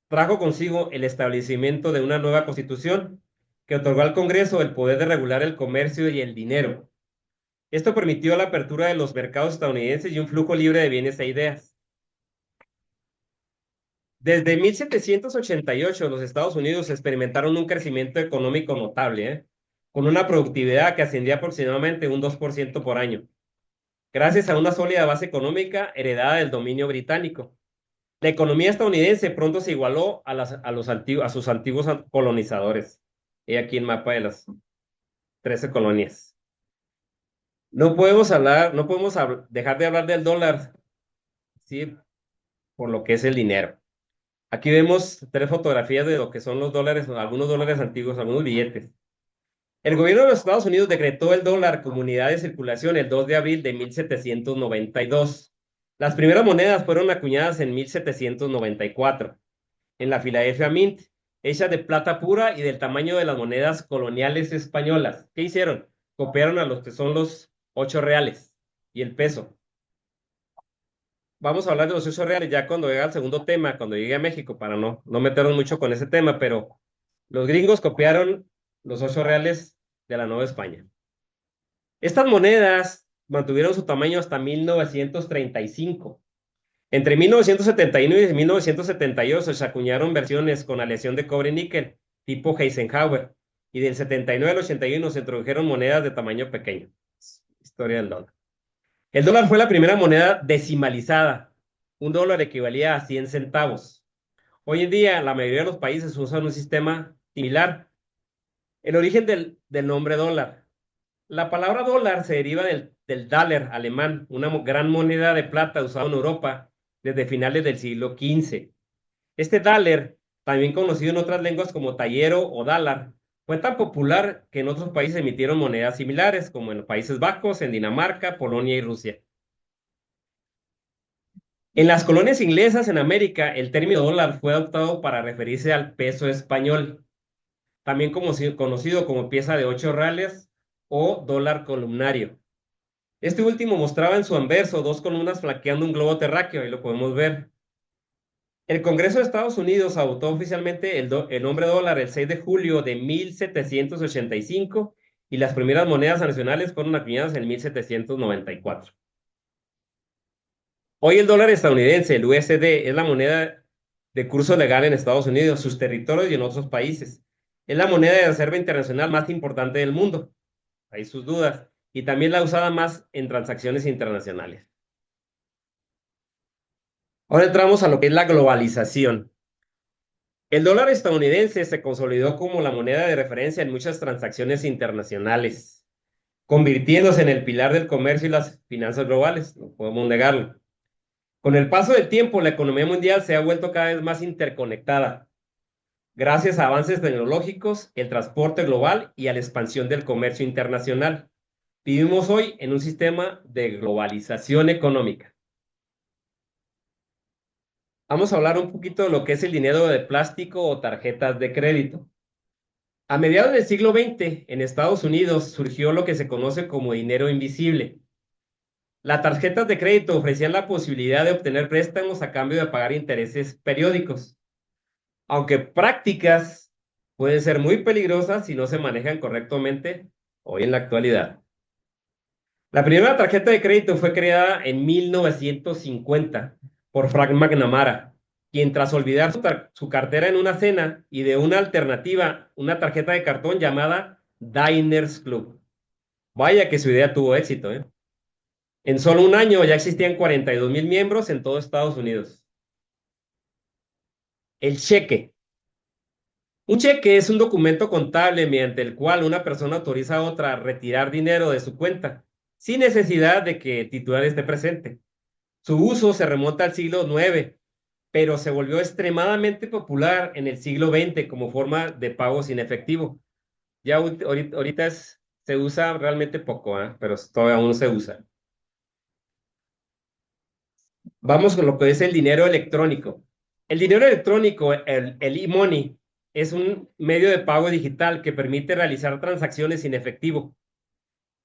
trajo consigo el establecimiento de una nueva constitución que otorgó al Congreso el poder de regular el comercio y el dinero. Esto permitió la apertura de los mercados estadounidenses y un flujo libre de bienes e ideas. Desde 1788, los Estados Unidos experimentaron un crecimiento económico notable, con una productividad que ascendía aproximadamente un 2% por año, gracias a una sólida base económica heredada del dominio británico. La economía estadounidense pronto se igualó a sus antiguos colonizadores. He aquí el mapa de las 13 colonias. No podemos dejar de hablar del dólar, ¿sí? Por lo que es el dinero. Aquí vemos 3 fotografías de lo que son los dólares, algunos dólares antiguos, algunos billetes. El gobierno de los Estados Unidos decretó el dólar como unidad de circulación el 2 de abril de 1792. Las primeras monedas fueron acuñadas en 1794 en la Philadelphia Mint, hecha de plata pura y del tamaño de las monedas coloniales españolas. ¿Qué hicieron? Copiaron a los que son los 8 reales y el peso. Vamos a hablar de los 8 reales ya cuando llegue al segundo tema, cuando llegue a México, para no meternos mucho con ese tema, pero los gringos copiaron los 8 reales de la Nueva España. Estas monedas mantuvieron su tamaño hasta 1935. Entre 1971 y 1978 se acuñaron versiones con aleación de cobre y níquel, tipo Eisenhower, y del 79 al 81 se introdujeron monedas de tamaño pequeño. Historia del dólar. El dólar fue la primera moneda decimalizada. Un dólar equivalía a 100 centavos. Hoy en día, la mayoría de los países usan un sistema similar. El origen del nombre dólar. La palabra dólar se deriva del Daler alemán, una gran moneda de plata usada en Europa desde finales del siglo XV. Este Daler, también conocido en otras lenguas como tallero o dalar, fue tan popular que en otros países emitieron monedas similares, como en los Países Bajos, en Dinamarca, Polonia y Rusia. En las colonias inglesas en América, el término dólar fue adoptado para referirse al peso español, también conocido como pieza de 8 reales o dólar columnario. Este último mostraba en su anverso 2 columnas flanqueando un globo terráqueo, ahí lo podemos ver. El Congreso de Estados Unidos adoptó oficialmente el nombre dólar el 6 de julio de 1785 y las primeras monedas nacionales fueron acuñadas en 1794. Hoy el dólar estadounidense, el USD, es la moneda de curso legal en Estados Unidos, sus territorios y en otros países. Es la moneda de reserva internacional más importante del mundo. Hay sus dudas. Y también la usada más en transacciones internacionales. Ahora entramos a lo que es la globalización. El dólar estadounidense se consolidó como la moneda de referencia en muchas transacciones internacionales, convirtiéndose en el pilar del comercio y las finanzas globales, no podemos negarlo. Con el paso del tiempo, la economía mundial se ha vuelto cada vez más interconectada, gracias a avances tecnológicos, el transporte global y a la expansión del comercio internacional. Vivimos hoy en un sistema de globalización económica. Vamos a hablar un poquito de lo que es el dinero de plástico o tarjetas de crédito. A mediados del siglo XX, en Estados Unidos, surgió lo que se conoce como dinero invisible. Las tarjetas de crédito ofrecían la posibilidad de obtener préstamos a cambio de pagar intereses periódicos, aunque prácticas pueden ser muy peligrosas si no se manejan correctamente hoy en la actualidad. La primera tarjeta de crédito fue creada en 1950 por Frank McNamara, quien tras olvidar su cartera en una cena y de una alternativa, una tarjeta de cartón llamada Diners Club. Vaya que su idea tuvo éxito, ¿eh? En solo un año ya existían 42,000 miembros en todo Estados Unidos. El cheque. Un cheque es un documento contable mediante el cual una persona autoriza a otra a retirar dinero de su cuenta, sin necesidad de que el titular esté presente. Su uso se remonta al siglo IX, pero se volvió extremadamente popular en el siglo XX como forma de pago sin efectivo. Ya ahorita se usa realmente poco, pero todavía aún se usa. Vamos con lo que es el dinero electrónico. El dinero electrónico, el e-money, es un medio de pago digital que permite realizar transacciones sin efectivo.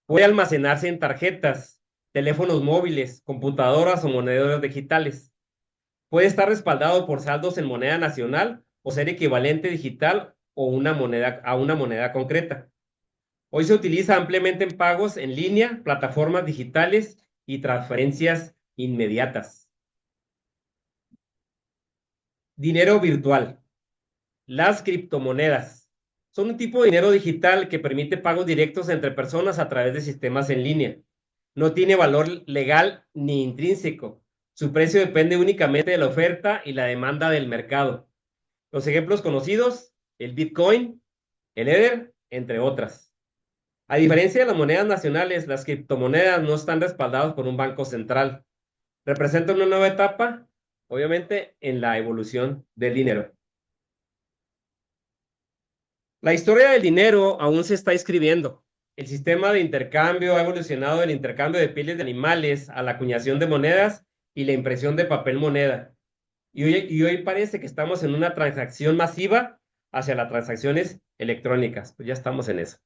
Puede almacenarse en tarjetas, teléfonos móviles, computadoras o monederos digitales. Puede estar respaldado por saldos en moneda nacional o ser equivalente digital o a una moneda concreta. Hoy se utiliza ampliamente en pagos en línea, plataformas digitales y transferencias inmediatas. Dinero virtual. Las criptomonedas son un tipo de dinero digital que permite pagos directos entre personas a través de sistemas en línea. No tiene valor legal ni intrínseco. Su precio depende únicamente de la oferta y la demanda del mercado. Los ejemplos conocidos, el Bitcoin, el Ether, entre otras. A diferencia de las monedas nacionales, las criptomonedas no están respaldadas por un banco central. Representan una nueva etapa, obviamente, en la evolución del dinero. La historia del dinero aún se está escribiendo. El sistema de intercambio ha evolucionado del intercambio de pieles de animales a la acuñación de monedas y la impresión de papel moneda. Y hoy parece que estamos en una transacción masiva hacia las transacciones electrónicas. Pues ya estamos en eso.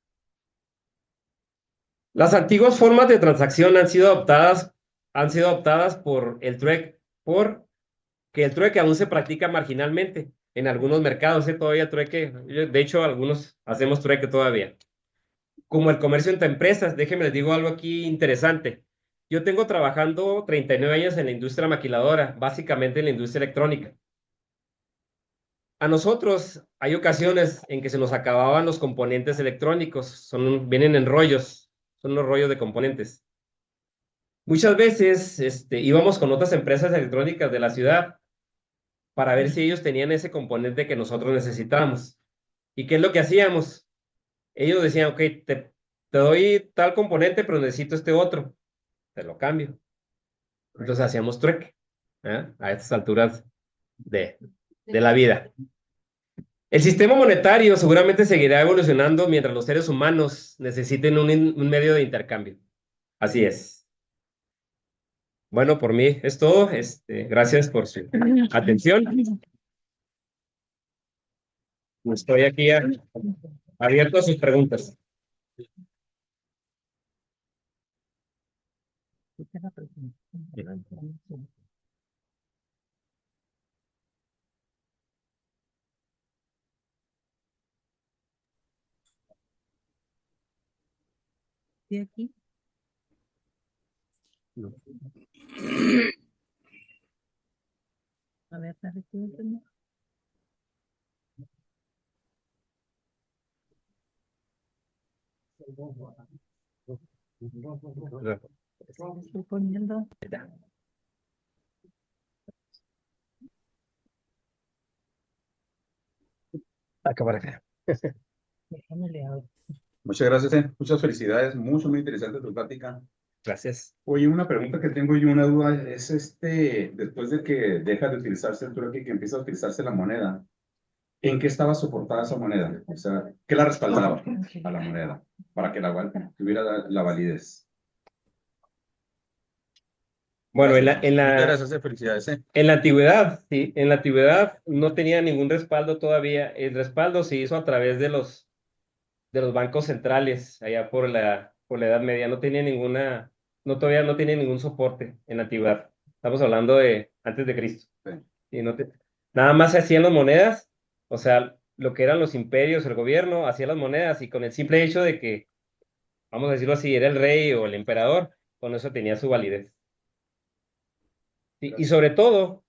Las antiguas formas de transacción han sido adoptadas por el trueque, porque el trueque aún se practica marginalmente en algunos mercados, todavía trueque, de hecho algunos hacemos trueque todavía. Como el comercio entre empresas, déjenme les digo algo aquí interesante. Yo tengo trabajando 39 años en la industria maquiladora, básicamente en la industria electrónica. A nosotros hay ocasiones en que se nos acababan los componentes electrónicos, vienen en rollos, son los rollos de componentes. Muchas veces íbamos con otras empresas electrónicas de la ciudad para ver si ellos tenían ese componente que nosotros necesitábamos. ¿Y qué es lo que hacíamos? Ellos decían, ok, te doy tal componente, pero necesito este otro. Te lo cambio. Entonces hacíamos trueque, a estas alturas de la vida. El sistema monetario seguramente seguirá evolucionando mientras los seres humanos necesiten un medio de intercambio. Así es. Bueno, por mí es todo. Gracias por su atención. Estoy aquí abierto a sus preguntas. ¿Sí aquí? A ver, estoy poniendo. Acá para acá. Déjame leer. Muchas gracias, muchas felicidades, muy interesante tu plática. Gracias. Oye, una pregunta que tengo y una duda es después de que deja de utilizarse el trueque y que empieza a utilizarse la moneda, ¿en qué estaba soportada esa moneda? O sea, ¿qué la respaldaba a la moneda para que tuviera la validez? Bueno, Muchas gracias, felicidades. En la antigüedad, sí, en la antigüedad no tenía ningún respaldo todavía. El respaldo se hizo a través de los bancos centrales, allá por la Edad Media. Todavía no tenía ningún soporte en la antigüedad. Estamos hablando de antes de Cristo. Sí. Y nada más se hacían las monedas, o sea, lo que eran los imperios, el gobierno, hacía las monedas y con el simple hecho de que, vamos a decirlo así, era el rey o el emperador, con eso tenía su validez. ¿Sí? Y sobre todo,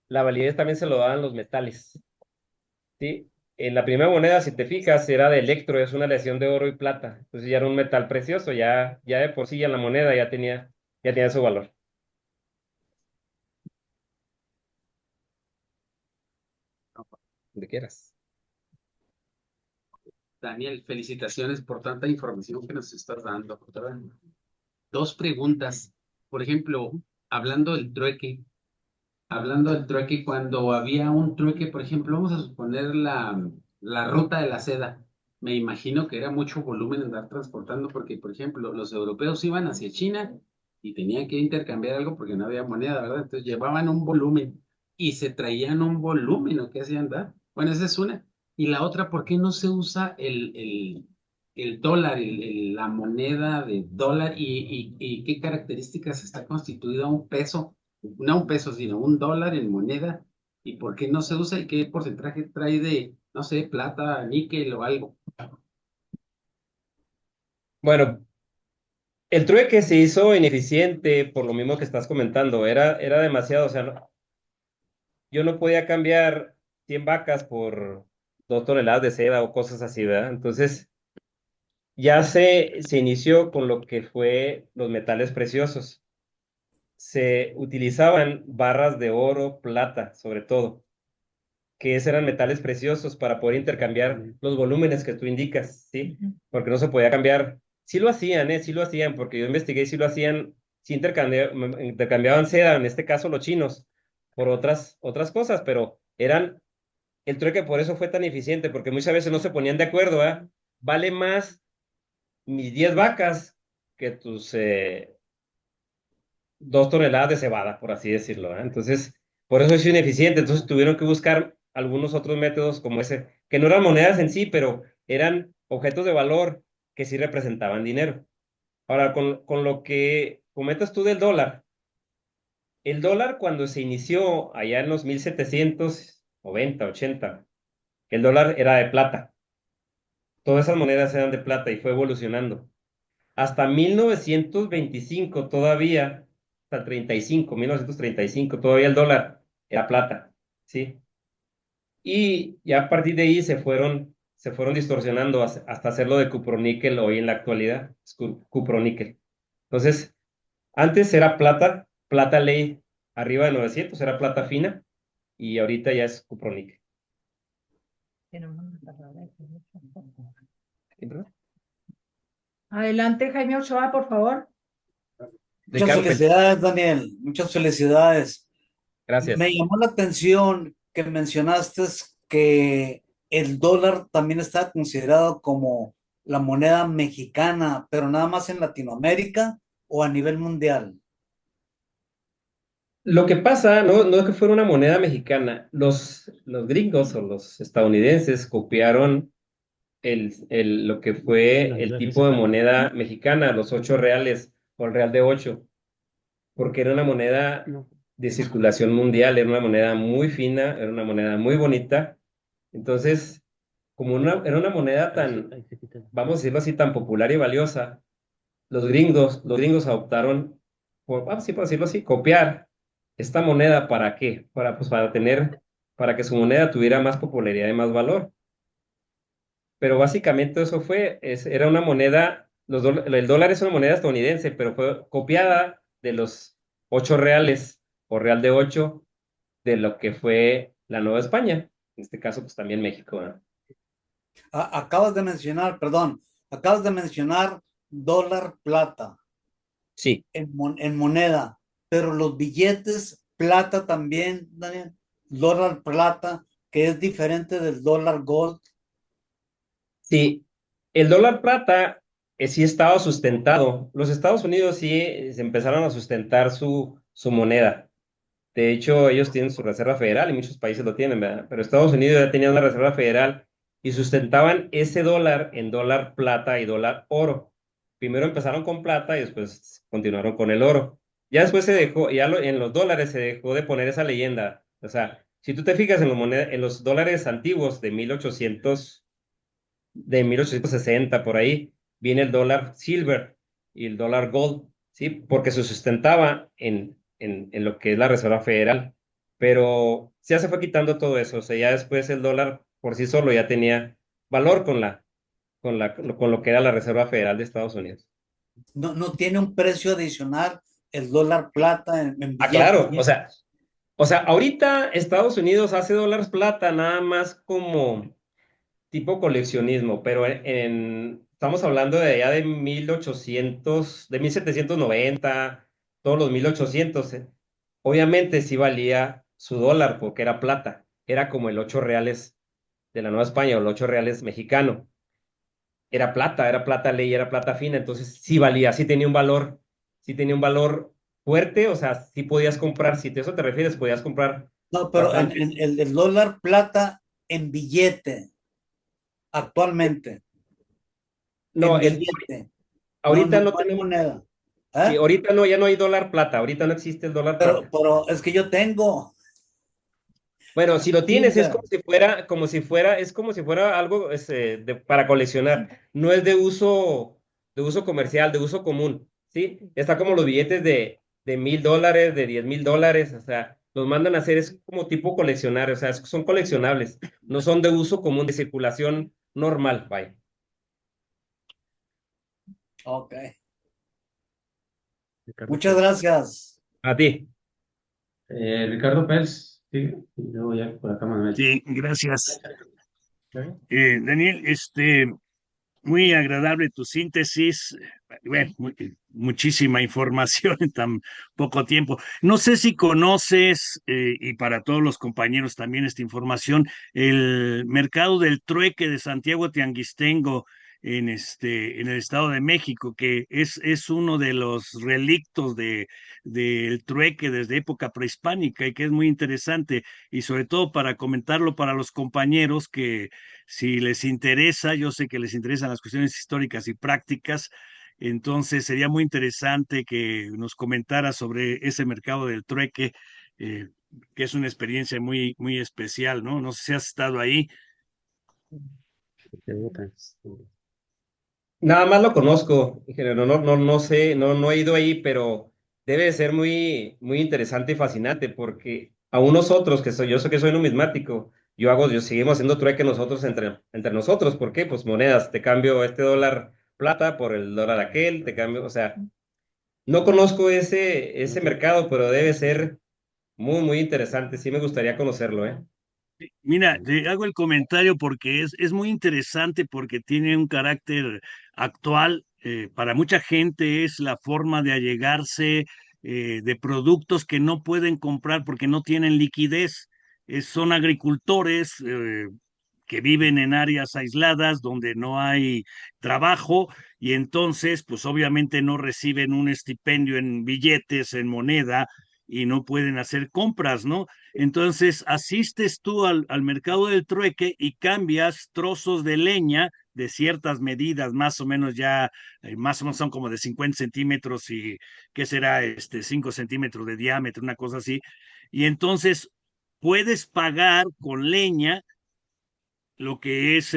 la validez también se lo daban los metales. ¿Sí? En la primera moneda, si te fijas, era de electro, es una aleación de oro y plata. Entonces ya era un metal precioso, ya de por sí ya la moneda ya tenía su valor. Donde quieras. Daniel, felicitaciones por tanta información que nos estás dando. Dos preguntas. Por ejemplo, hablando del trueque, cuando había un trueque, por ejemplo, vamos a suponer la ruta de la seda. Me imagino que era mucho volumen andar transportando porque, por ejemplo, los europeos iban hacia China y tenían que intercambiar algo porque no había moneda, ¿verdad? Entonces llevaban un volumen y se traían un volumen, ¿o qué hacían, da? Bueno, esa es una. Y la otra, ¿por qué no se usa el dólar, la moneda de dólar y qué características está constituida un peso? No un peso, sino un dólar en moneda. ¿Y por qué no se usa y qué porcentaje trae de, no sé, plata, níquel o algo? Bueno, el trueque se hizo ineficiente por lo mismo que estás comentando. Era demasiado, o sea, yo no podía cambiar 100 vacas por 2 toneladas de seda o cosas así, ¿verdad? Entonces, ya se inició con lo que fue los metales preciosos. Se utilizaban barras de oro, plata, sobre todo, que esos eran metales preciosos para poder intercambiar los volúmenes que tú indicas, ¿sí? Porque no se podía cambiar. Sí lo hacían, ¿eh? Sí lo hacían, porque yo investigué, sí lo hacían, sí intercambiaban seda, en este caso los chinos, por otras cosas, pero el trueque por eso fue tan eficiente, porque muchas veces no se ponían de acuerdo, ¿ah? Vale más mis 10 vacas que tus 2 toneladas de cebada, por así decirlo, ¿eh? Entonces, por eso es ineficiente. Entonces tuvieron que buscar algunos otros métodos como ese, que no eran monedas en sí, pero eran objetos de valor que sí representaban dinero. Ahora, con lo que comentas tú del dólar, el dólar cuando se inició allá en los 1790, 80, el dólar era de plata. Todas esas monedas eran de plata y fue evolucionando. Hasta 1925 todavía, hasta el 35, 1935, todavía el dólar era plata, ¿sí? Y ya a partir de ahí se fueron distorsionando hasta hacerlo de cuproníquel hoy en la actualidad, es cuproníquel. Entonces, antes era plata, plata ley arriba de 900, era plata fina, y ahorita ya es cuproníquel. ¿Sí, verdad? Adelante, Jaime Ochoa, por favor. Muchas Ricardo, felicidades, Daniel. Muchas felicidades. gracias. Me llamó la atención que mencionaste que el dólar también está considerado como la moneda mexicana, pero nada más en Latinoamérica o a nivel mundial. Lo que pasa, no es que fuera una moneda mexicana, los gringos o los estadounidenses copiaron lo que fue el tipo de moneda mexicana, los 8 reales o el real de 8, porque era una moneda de circulación mundial, era una moneda muy fina, era una moneda muy bonita. Entonces, era una moneda tan, vamos a decirlo así, tan popular y valiosa, los gringos adoptaron, sí, por decirlo así, copiar esta moneda. ¿Para qué? Pues para que su moneda tuviera más popularidad y más valor. Pero básicamente eso era una moneda, el dólar es una moneda estadounidense, pero fue copiada de los 8 reales o real de 8 de lo que fue la Nueva España. En este caso, pues también México, ¿no? Acabas de mencionar dólar plata Sí. en moneda, pero los billetes plata también, Daniel, dólar plata, que es diferente del dólar gold. Sí, el dólar plata sí estaba sustentado. Los Estados Unidos sí se empezaron a sustentar su moneda. De hecho, ellos tienen su Reserva Federal y muchos países lo tienen, ¿verdad? Pero Estados Unidos ya tenía una Reserva Federal y sustentaban ese dólar en dólar plata y dólar oro. Primero empezaron con plata y después continuaron con el oro. Ya después se dejó, en los dólares se dejó de poner esa leyenda. O sea, si tú te fijas en los dólares antiguos de 1860 por ahí, viene el dólar silver y el dólar gold, ¿sí? Porque se sustentaba en lo que es la Reserva Federal. Pero ya se fue quitando todo eso, o sea, ya después el dólar por sí solo ya tenía valor con lo que era la Reserva Federal de Estados Unidos. No tiene un precio adicional el dólar plata en Ah, billetes. claro, o sea, ahorita Estados Unidos hace dólares plata nada más como tipo coleccionismo, pero estamos hablando de allá de 1800, de 1790, todos los 1800. Obviamente sí valía su dólar porque era plata, era como el 8 reales de la Nueva España o el 8 reales mexicano. Era plata ley, era plata fina, entonces sí valía, sí tenía un valor fuerte, o sea, sí podías comprar, si a eso te refieres, podías comprar No, pero bastantes. el dólar plata en billete. actualmente, No, en billete. ahorita no No hay tenemos, moneda. sí, ¿Eh? ahorita no, ya no hay dólar plata, ahorita no existe el dólar plata. Pero es que yo tengo. Bueno, si lo tienes es Silver. es como si fuera algo para coleccionar. No es de uso comercial, de uso común, ¿sí? Está como los billetes de $1,000, de $10,000, o sea, los mandan a hacer, es como tipo coleccionar, o sea, son coleccionables, no son de uso común, de circulación normal, vaya. Ok. Muchas gracias. A ti. Ricardo Pérez, sí, y luego ya por acá Manuel. Sí, gracias. Daniel, muy agradable tu síntesis. Bueno, muchísima información en tan poco tiempo. No sé si conoces, y para todos los compañeros también esta información, el mercado del trueque de Santiago Tianguistengo en el Estado de México, que es uno de los relictos del trueque desde época prehispánica y que es muy interesante, y sobre todo para comentarlo para los compañeros que si les interesa, yo sé que les interesan las cuestiones históricas y prácticas, entonces sería muy interesante que nos comentara sobre ese mercado del trueque, eh, que es una experiencia muy, muy especial, ¿no? No sé si has estado ahí. Nada más lo conozco, ingeniero, no sé, no he ido ahí, pero debe de ser muy, muy interesante y fascinante, porque aún nosotros, yo sé que soy numismático, yo seguimos haciendo trueque nosotros entre nosotros, ¿por qué? Pues monedas, te cambio este dólar plata por el dólar aquel, te cambio, o sea, no conozco ese mercado, pero debe ser muy, muy interesante, sí me gustaría conocerlo, ¿eh? Mira, te hago el comentario porque es muy interesante porque tiene un carácter actual. Para mucha gente es la forma de allegarse de productos que no pueden comprar porque no tienen liquidez. Son agricultores que viven en áreas aisladas donde no hay trabajo y entonces pues obviamente no reciben un estipendio en billetes, en moneda y no pueden hacer compras, ¿no? Entonces asistes tú al mercado del trueque y cambias trozos de leña de ciertas medidas, más o menos ya, más o menos son como de 50 centímetros y, ¿qué será? 5 centímetros de diámetro, una cosa así. Y entonces puedes pagar con leña lo que es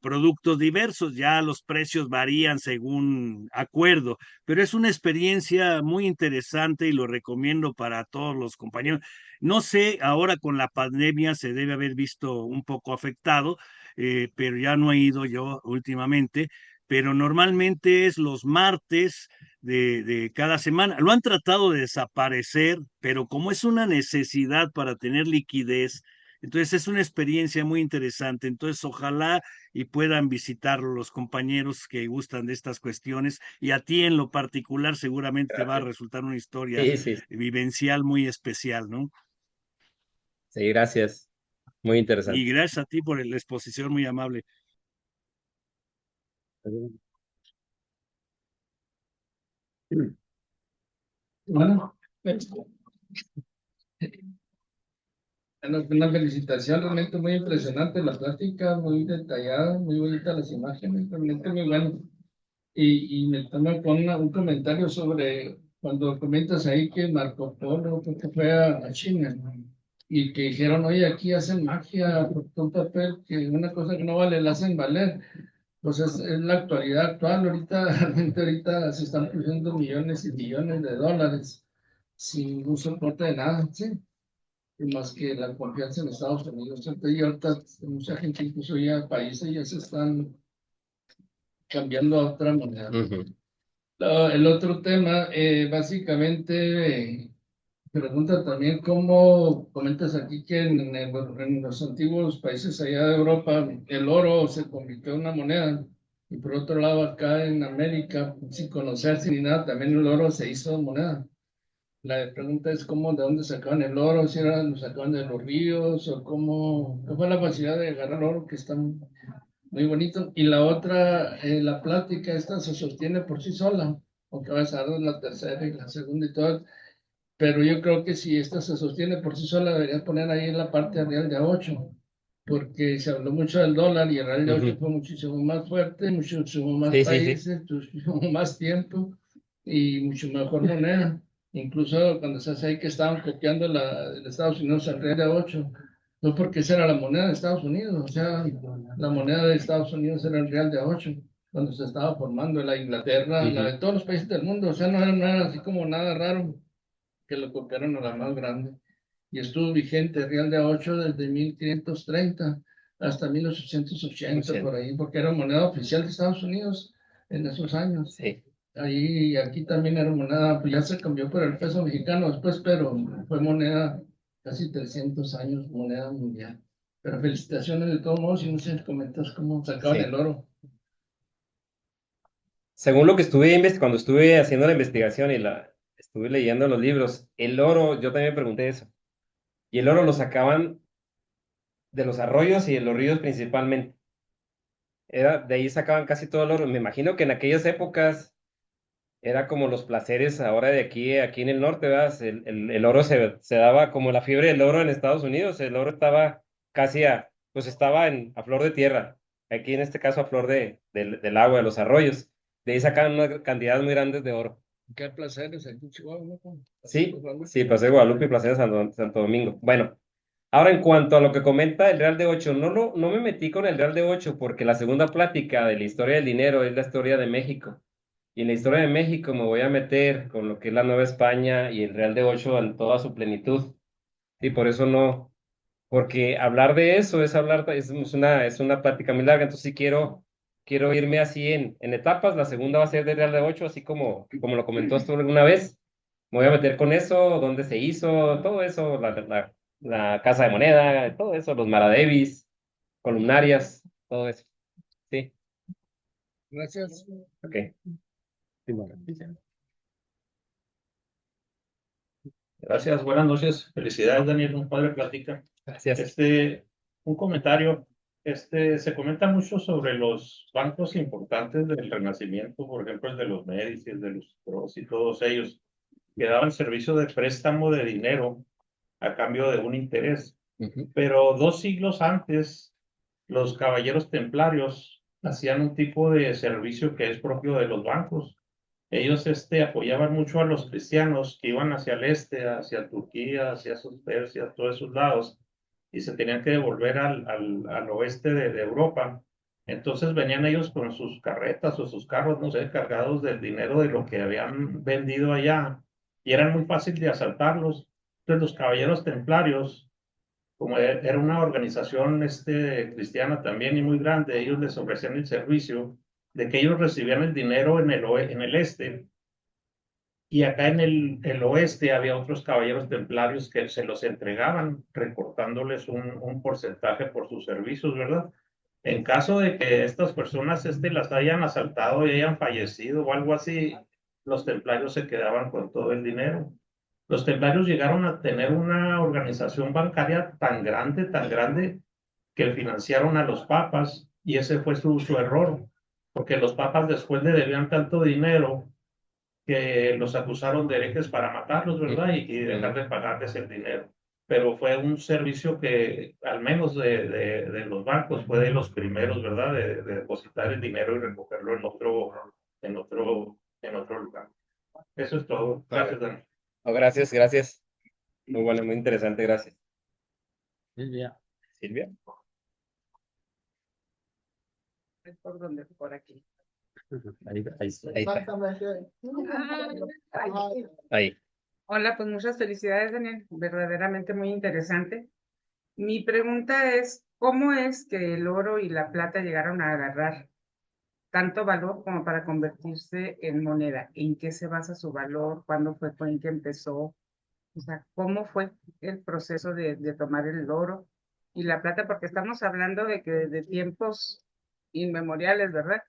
productos diversos, ya los precios varían según acuerdo, pero es una experiencia muy interesante y lo recomiendo para todos los compañeros. No sé, ahora con la pandemia se debe haber visto un poco afectado, pero ya no he ido yo últimamente, pero normalmente es los martes de cada semana. Lo han tratado de desaparecer, pero como es una necesidad para tener liquidez, entonces es una experiencia muy interesante. Entonces ojalá y puedan visitarlo los compañeros que gustan de estas cuestiones y a ti en lo particular seguramente te va a Gracias. resultar una historia Sí, sí, vivencial muy especial, ¿no? sí, gracias, muy Y interesante. gracias a ti por la exposición muy amable. Bueno, una felicitación, realmente muy impresionante la plática, muy detallada, muy bonita las imágenes, realmente muy bueno. Y me tomo con un comentario sobre cuando comentas ahí que Marco Polo creo que fue a China, ¿no? Y que dijeron, oye, aquí hacen magia con papel, que una cosa que no vale la hacen valer. Pues es la actualidad actual, ahorita, realmente ahorita se están produciendo millones y millones de dólares sin un soporte de nada, ¿sí? Y más que la confianza en Estados Unidos. Entonces, y ahorita mucha gente, incluso ya países, ya se están cambiando a otra moneda. Ujú. El otro tema, básicamente, pregunta también cómo comentas aquí que en los antiguos países allá de Europa el oro se convirtió en una moneda y por otro lado acá en América, sin conocerse ni nada, también el oro se hizo moneda. La pregunta es cómo, de dónde sacaban el oro, si lo sacaban de los ríos o cómo fue la facilidad de agarrar oro que está muy bonito. Y la otra, la plática esta se sostiene por sí sola, aunque vas a dar la tercera y la segunda y todo. Pero yo creo que si esta se sostiene por sí sola, deberían poner ahí en la parte arriba de a 8 porque se habló mucho del dólar y el real de 8 Ujú. fue muchísimo más fuerte, muchísimo más Sí, sí, sí. países, muchísimo más tiempo y mucho mejor moneda. Incluso cuando se hace ahí que estaban copiando de Estados Unidos al real de 8, no porque esa era la moneda de Estados Unidos, o sea, la moneda de Estados Unidos era el real de 8 cuando se estaba formando la Inglaterra, la de todos los países del mundo, o sea, no era así como nada raro que lo copiaron a la más grande. Y estuvo vigente Real de 8 desde 1530 hasta 1880, por ahí, porque era moneda oficial de Estados Unidos en esos años. Sí. Ahí, aquí también era moneda, pues ya se cambió por el peso mexicano después, pero fue moneda casi 300 años, moneda mundial. Pero felicitaciones de todos modos y no sé, comentas cómo sacaban Sí. el oro. Según lo que cuando estuve haciendo la investigación y estuve leyendo los libros, el oro, yo también me pregunté eso. Y el oro lo sacaban de los arroyos y de los ríos principalmente. De ahí sacaban casi todo el oro. Me imagino que en aquellas épocas era como los placeres ahora de aquí en el norte, ¿verdad? El oro se daba como la fiebre del oro en Estados Unidos. El oro estaba pues estaba a flor de tierra. Aquí en este caso a flor del agua, de los arroyos. De ahí sacaban una cantidad muy grandes de oro. Qué placeres aquí en Chihuahua, ¿no? Sí, sí, Paseo de Guadalupe y Plaza de Santo Domingo. Bueno, ahora en cuanto a lo que comenta el Real de 8, no me metí con el Real de 8 porque la segunda plática de la historia del dinero es la historia de México. Y en la historia de México me voy a meter con lo que es la Nueva España y el Real de 8 en toda su plenitud. Y por eso no, porque hablar de eso es una plática muy larga, entonces sí quiero irme así en etapas. La segunda va a ser de Real de 8, así como lo comentó tú alguna vez. Me voy a meter con eso, dónde se hizo, todo eso, la casa de moneda, todo eso, los maradevis, columnarias, todo eso. Sí, Gracias. ok. Sí, bueno. Gracias, buenas noches. Felicidades, Daniel, un padre platica. Gracias. Un comentario. Se comenta mucho sobre los bancos importantes del Renacimiento, por ejemplo, el de los Médici, el de los Pros y todos ellos, que daban servicio de préstamo de dinero a cambio de un interés. Pero 2 siglos antes, los caballeros templarios hacían un tipo de servicio que es propio de los bancos. Ellos apoyaban mucho a los cristianos que iban hacia el este, hacia Turquía, hacia sus Persia, todos esos lados, y se tenían que devolver al oeste de Europa. Entonces venían ellos con sus carretas o sus carros, no sé, cargados del dinero de lo que habían vendido allá, y eran muy fácil de asaltarlos. Entonces los caballeros templarios, como era una organización cristiana también y muy grande, ellos les ofrecían el servicio de que ellos recibían el dinero en el este, y acá en el oeste había otros caballeros templarios que se los entregaban, recortándoles un porcentaje por sus servicios, ¿verdad? En caso de que estas personas las hayan asaltado y hayan fallecido o algo así, los templarios se quedaban con todo el dinero. Los templarios llegaron a tener una organización bancaria tan grande, que financiaron a los papas, y ese fue su error, porque los papas después le debían tanto dinero que los acusaron de herejes para matarlos, ¿verdad? Y dejar de pagarles el dinero. Pero fue un servicio que, al menos de los bancos, fue de los primeros, ¿verdad? De depositar el dinero y recogerlo en otro lugar. Eso es todo. Gracias, Dani. Oh, gracias. Muy bueno, muy interesante, gracias. Silvia. Silvia. ¿Por dónde? Por aquí. Ahí está. Ahí. Hola, pues muchas felicidades, Daniel. Verdaderamente muy interesante. Mi pregunta es, ¿cómo es que el oro y la plata llegaron a agarrar tanto valor como para convertirse en moneda? ¿En qué se basa su valor? ¿Cuándo fue en que empezó? O sea, ¿cómo fue el proceso de tomar el oro y la plata? Porque estamos hablando de que desde tiempos inmemoriales, ¿verdad?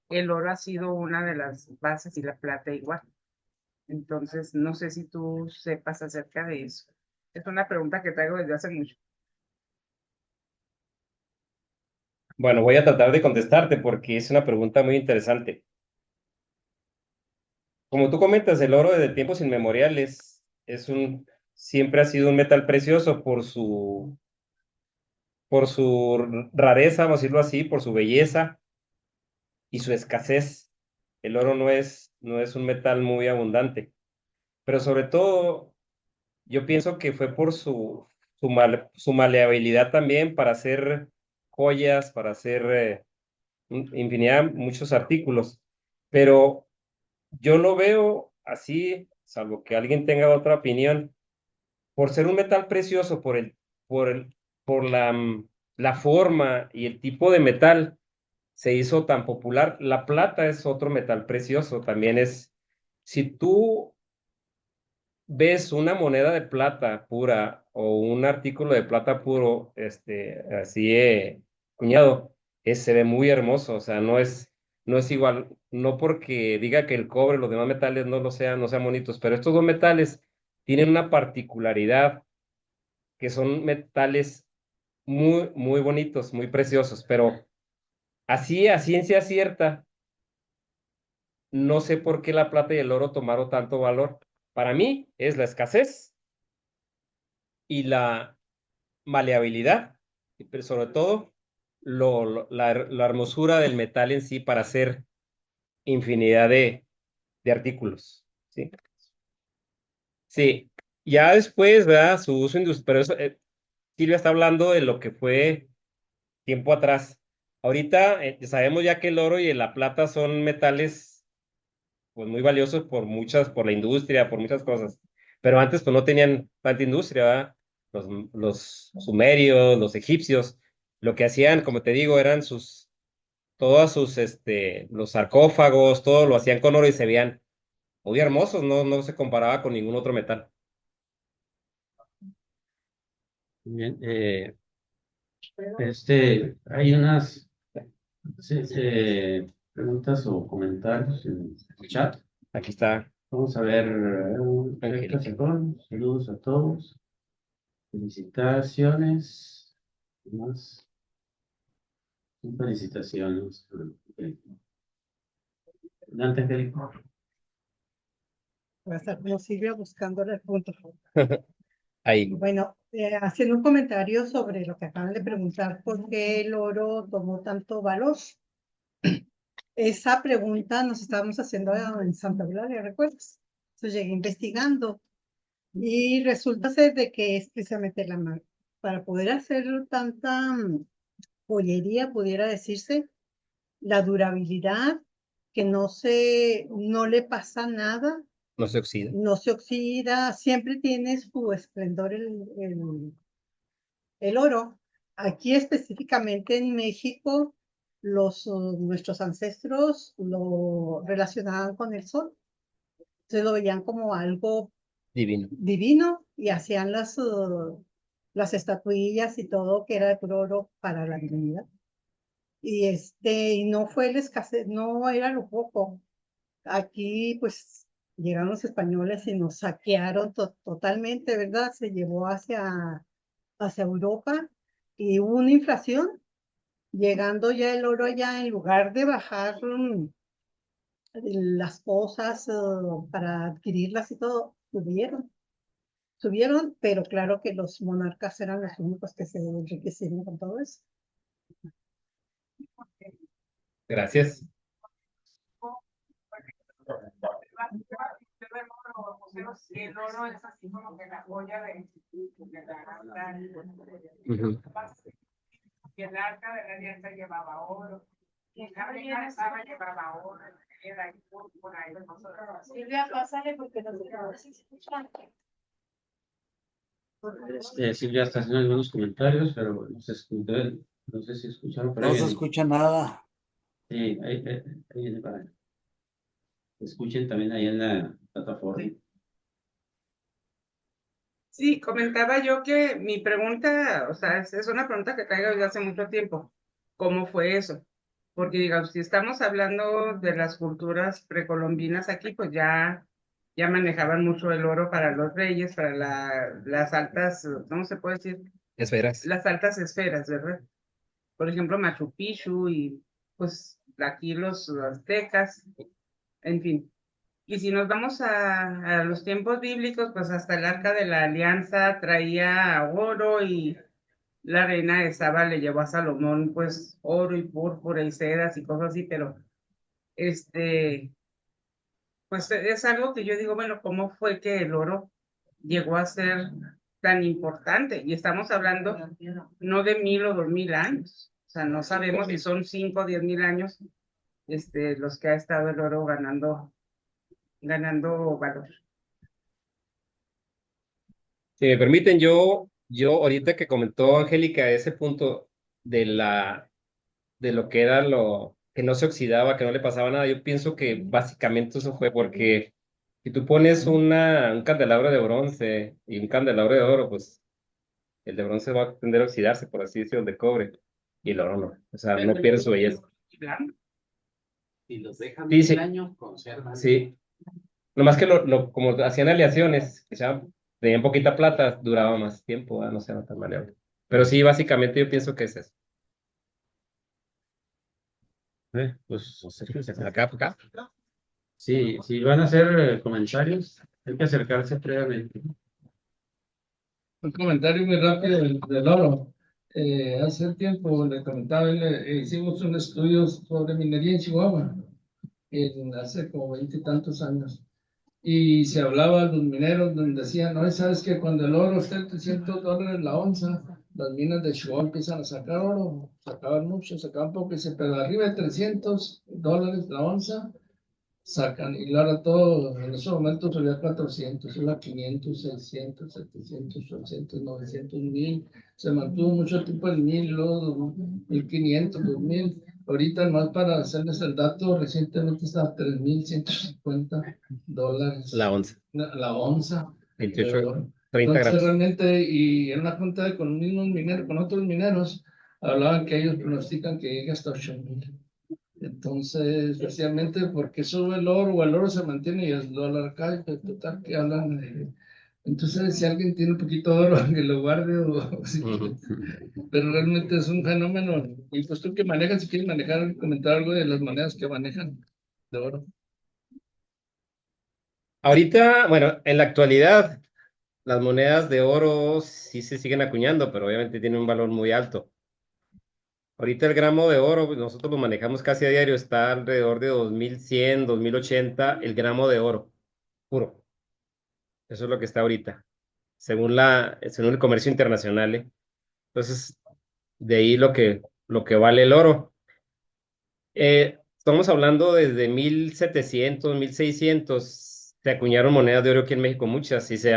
El oro ha sido una de las bases y la plata igual. Entonces, no sé si tú sepas acerca de eso. Es una pregunta que traigo desde hace mucho. Bueno, voy a tratar de contestarte porque es una pregunta muy interesante. Como tú comentas, el oro desde tiempos inmemoriales siempre ha sido un metal precioso por su rareza, vamos a decirlo así, por su belleza y su escasez. El oro no es un metal muy abundante, pero sobre todo yo pienso que fue por su maleabilidad también para hacer joyas, para hacer infinidad, muchos artículos, pero yo lo veo así, salvo que alguien tenga otra opinión, por ser un metal precioso, por el, por la forma y el tipo de metal, se hizo tan popular. La plata es otro metal precioso, también es, si tú ves una moneda de plata pura o un artículo de plata puro, así, cuñado, se ve muy hermoso, o sea, no es igual, no porque diga que el cobre, los demás metales no sean bonitos, pero estos dos metales tienen una particularidad que son metales muy bonitos, muy preciosos, pero así a ciencia cierta, no sé por qué la plata y el oro tomaron tanto valor. Para mí es la escasez y la maleabilidad, pero sobre todo la hermosura del metal en sí para hacer infinidad de artículos. ¿Sí? Sí, ya después, ¿verdad? Su uso industrial, pero eso, Silvia está hablando de lo que fue tiempo atrás. Ahorita sabemos ya que el oro y la plata son metales pues muy valiosos por la industria, por muchas cosas. Pero antes pues no tenían tanta industria, ¿verdad? Los sumerios, los egipcios, lo que hacían, como te digo, eran todos los sarcófagos, todo lo hacían con oro y se veían muy hermosos, no se comparaba con ningún otro metal. Bien, hay unas preguntas o comentarios en el chat. Aquí está. Vamos a ver. Angélica. Saludos a todos. Felicitaciones. ¿Qué más? Felicitaciones. Adelante, Angélica. Va a estar como Silvia buscándole el punto. Ahí. Bueno, haciendo un comentario sobre lo que acaban de preguntar, ¿por qué el oro tomó tanto valor? Esa pregunta nos estábamos haciendo en Santa Eulalia, ¿recuerdas? Entonces llegué investigando y resulta ser de que es precisamente para poder hacer tanta joyería, pudiera decirse, la durabilidad, que no le pasa nada, No se oxida. no se oxida, siempre tiene su esplendor el oro. Aquí específicamente en México, nuestros ancestros lo relacionaban con el sol. Entonces lo veían como algo Divino. divino y hacían las estatuillas y todo que era de puro oro para la divinidad. Y no fue el escasez, no era lo poco. Aquí pues llegaron los españoles y nos saquearon totalmente, ¿verdad? Se llevó hacia Europa y hubo una inflación, llegando ya el oro allá, en lugar de bajar las cosas para adquirirlas y todo, subieron, pero claro que los monarcas eran los únicos que se enriquecieron con todo eso. Gracias. El oro es así como que la joya de que el arca de la alianza llevaba oro, y el arca de Saba llevaba oro, era por ahí nosotros. Silvia, pásale porque no se escucha. Silvia está haciendo algunos comentarios, pero no sé si escucharon. No se escucha nada. Sí, ahí viene para que escuchen también ahí en la plataforma. Sí, comentaba yo que mi pregunta, o sea, es una pregunta que traigo desde hace mucho tiempo. ¿Cómo fue eso? Porque, digamos, si estamos hablando de las culturas precolombinas aquí, pues ya manejaban mucho el oro para los reyes, para las altas, ¿cómo se puede decir? Esferas. Las altas esferas, ¿verdad? Por ejemplo, Machu Picchu y pues aquí los aztecas, en fin. Y si nos vamos a los tiempos bíblicos, pues hasta el Arca de la Alianza traía oro la reina de Saba le llevó a Salomón pues oro y púrpura y sedas y cosas así, pero pues es algo que yo digo, bueno, ¿cómo fue que el oro llegó a ser tan importante? Y estamos hablando no de 1000 o 2000 años, o sea, no sabemos si son 5 o 10 mil años los que ha estado el oro ganando valor. Si me permiten, yo ahorita que comentó Angélica ese punto de lo que era lo que no se oxidaba, que no le pasaba nada, yo pienso que básicamente eso fue porque si tú pones un candelabro de bronce y un candelabro de oro, pues el de bronce va a tender a oxidarse, por así decirlo, el de cobre, y el oro no. O sea, no pierde su belleza. Si los dejan Sí, sí. un año, conservan. Sí. Nomás que como hacían aleaciones, que ya tenían poquita plata, duraba más tiempo, no sea tan maleable. Pero sí, básicamente yo pienso que es eso. Pues Acá. sí, si van a hacer comentarios, hay que acercarse previamente. Un comentario muy rápido del oro. Hace tiempo le comentaba, hicimos un estudio sobre minería en Chihuahua, hace como 20 y tantos años. Y se hablaba a los mineros donde decían, no, sabes que cuando el oro esté en $300 la onza, las minas de Chihuahua empiezan a sacar oro, sacaban mucho, sacaban poco, pero arriba de $300 la onza, sacan, y ahora todo, en esos momentos subía a 400, iba a 500, 600, 700, 800, 900, 1000, se mantuvo mucho tiempo en 1000, luego 1500, 2000, ahorita más para hacerles el dato, recientemente está a $3150 La onza. la onza. 28, 30 Entonces gramos. realmente, y en una junta con mismos mineros, con otros mineros, hablaban que ellos pronostican que llegue hasta 8000. Entonces, especialmente porque sube el oro se mantiene y el dólar cae, pues, total, que hablan de... Entonces, si alguien tiene un poquito de oro, que lo guarde, pero realmente es un fenómeno. Y pues tú que manejas, si quieres manejar, comentar algo de las monedas que manejan de oro. Ahorita, bueno, en la actualidad, las monedas de oro sí se siguen acuñando, pero obviamente tienen un valor muy alto. Ahorita el gramo de oro, pues, nosotros lo manejamos casi a diario, está alrededor de 2100, 2080 el gramo de oro puro. Eso es lo que está ahorita, según el comercio internacional, ¿eh? Entonces, de ahí lo que vale el oro. Estamos hablando desde 1700, 1600, se acuñaron monedas de oro aquí en México, muchas, y se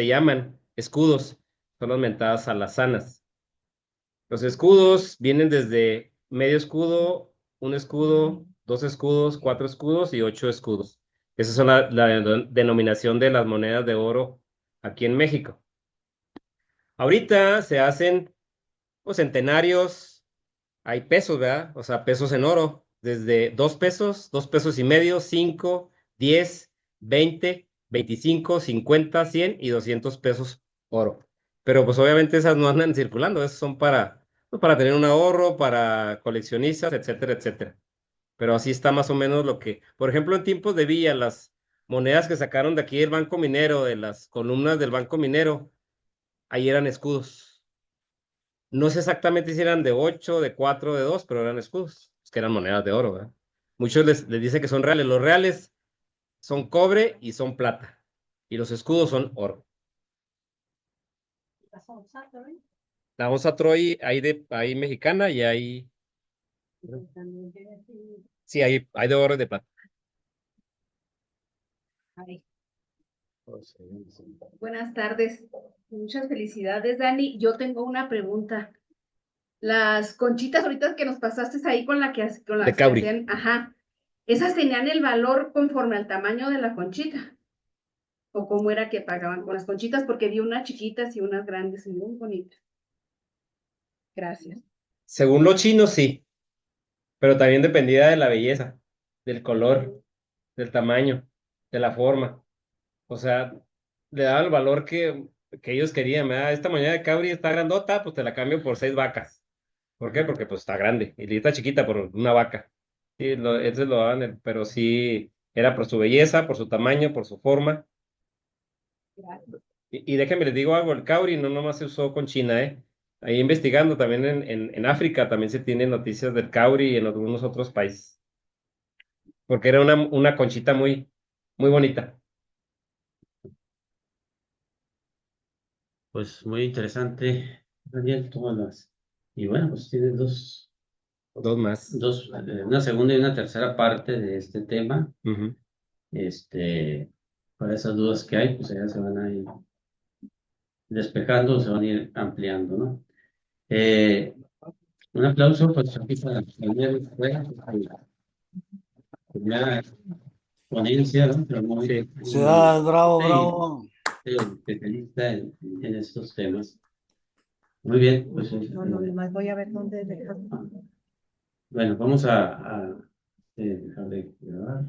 llaman escudos, son las mentadas alazanas. Los escudos vienen desde medio escudo, un escudo, dos escudos, cuatro escudos y 8 escudos. Esa es la denominación de las monedas de oro aquí en México. Ahorita se hacen pues, centenarios, hay pesos, ¿verdad? O sea, pesos en oro, desde 2 pesos, 2 pesos y medio, 5, 10, 20, 25, 50, 100 y 200 pesos oro. Pero pues obviamente esas no andan circulando, esas son pues, para tener un ahorro, para coleccionistas, etcétera, etcétera. Pero así está más o menos por ejemplo, en tiempos de Villa, las monedas que sacaron de aquí del Banco Minero, de las columnas del Banco Minero, ahí eran escudos. No sé exactamente si eran de 8, de 4, de 2, pero eran escudos, que eran monedas de oro, ¿verdad? Muchos les dicen que son reales. Los reales son cobre y son plata. Y los escudos son oro. La onza Troy hay mexicana y hay. Sí, hay de oro y de plata. Buenas tardes. Muchas felicidades, Dani. Yo tengo una pregunta. Las conchitas ahorita que nos pasaste ahí con las que Cauri. hacían, ajá, ¿esas tenían el valor conforme al tamaño de la conchita? ¿O cómo era que pagaban con las conchitas? Porque vi unas chiquitas y unas grandes y muy bonitas. Gracias. Según los chinos, sí, pero también dependía de la belleza, del color, del tamaño, de la forma. O sea, le daba el valor que ellos querían. ¿Verdad? Esta mañana de Cabri está grandota, pues te la cambio por 6 vacas. ¿Por qué? Porque pues está grande y está chiquita por una vaca. Sí, eso lo daban, pero sí era por su belleza, por su tamaño, por su forma. Gracias. Y déjenme les digo algo, el Cabri no nomás se usó con China, ¿eh? ahí investigando también en África también se tienen noticias del cauri y en algunos otros países. Porque era una conchita muy, muy bonita. Pues muy interesante, Daniel, todas las. Y bueno, pues tienes Dos más. una segunda y una tercera parte de este tema. Ujú. Para esas dudas que hay, pues ya se van a ir despejando, se van a ir ampliando, ¿no? Un aplauso, pues aquí para Daniel, primera ponencia, ¿no? Pero muy, Bravo, sí, bravo. especialista en estos temas. Muy bien, pues No, nomás voy a ver dónde dejas. bueno, vamos a dejar de grabar.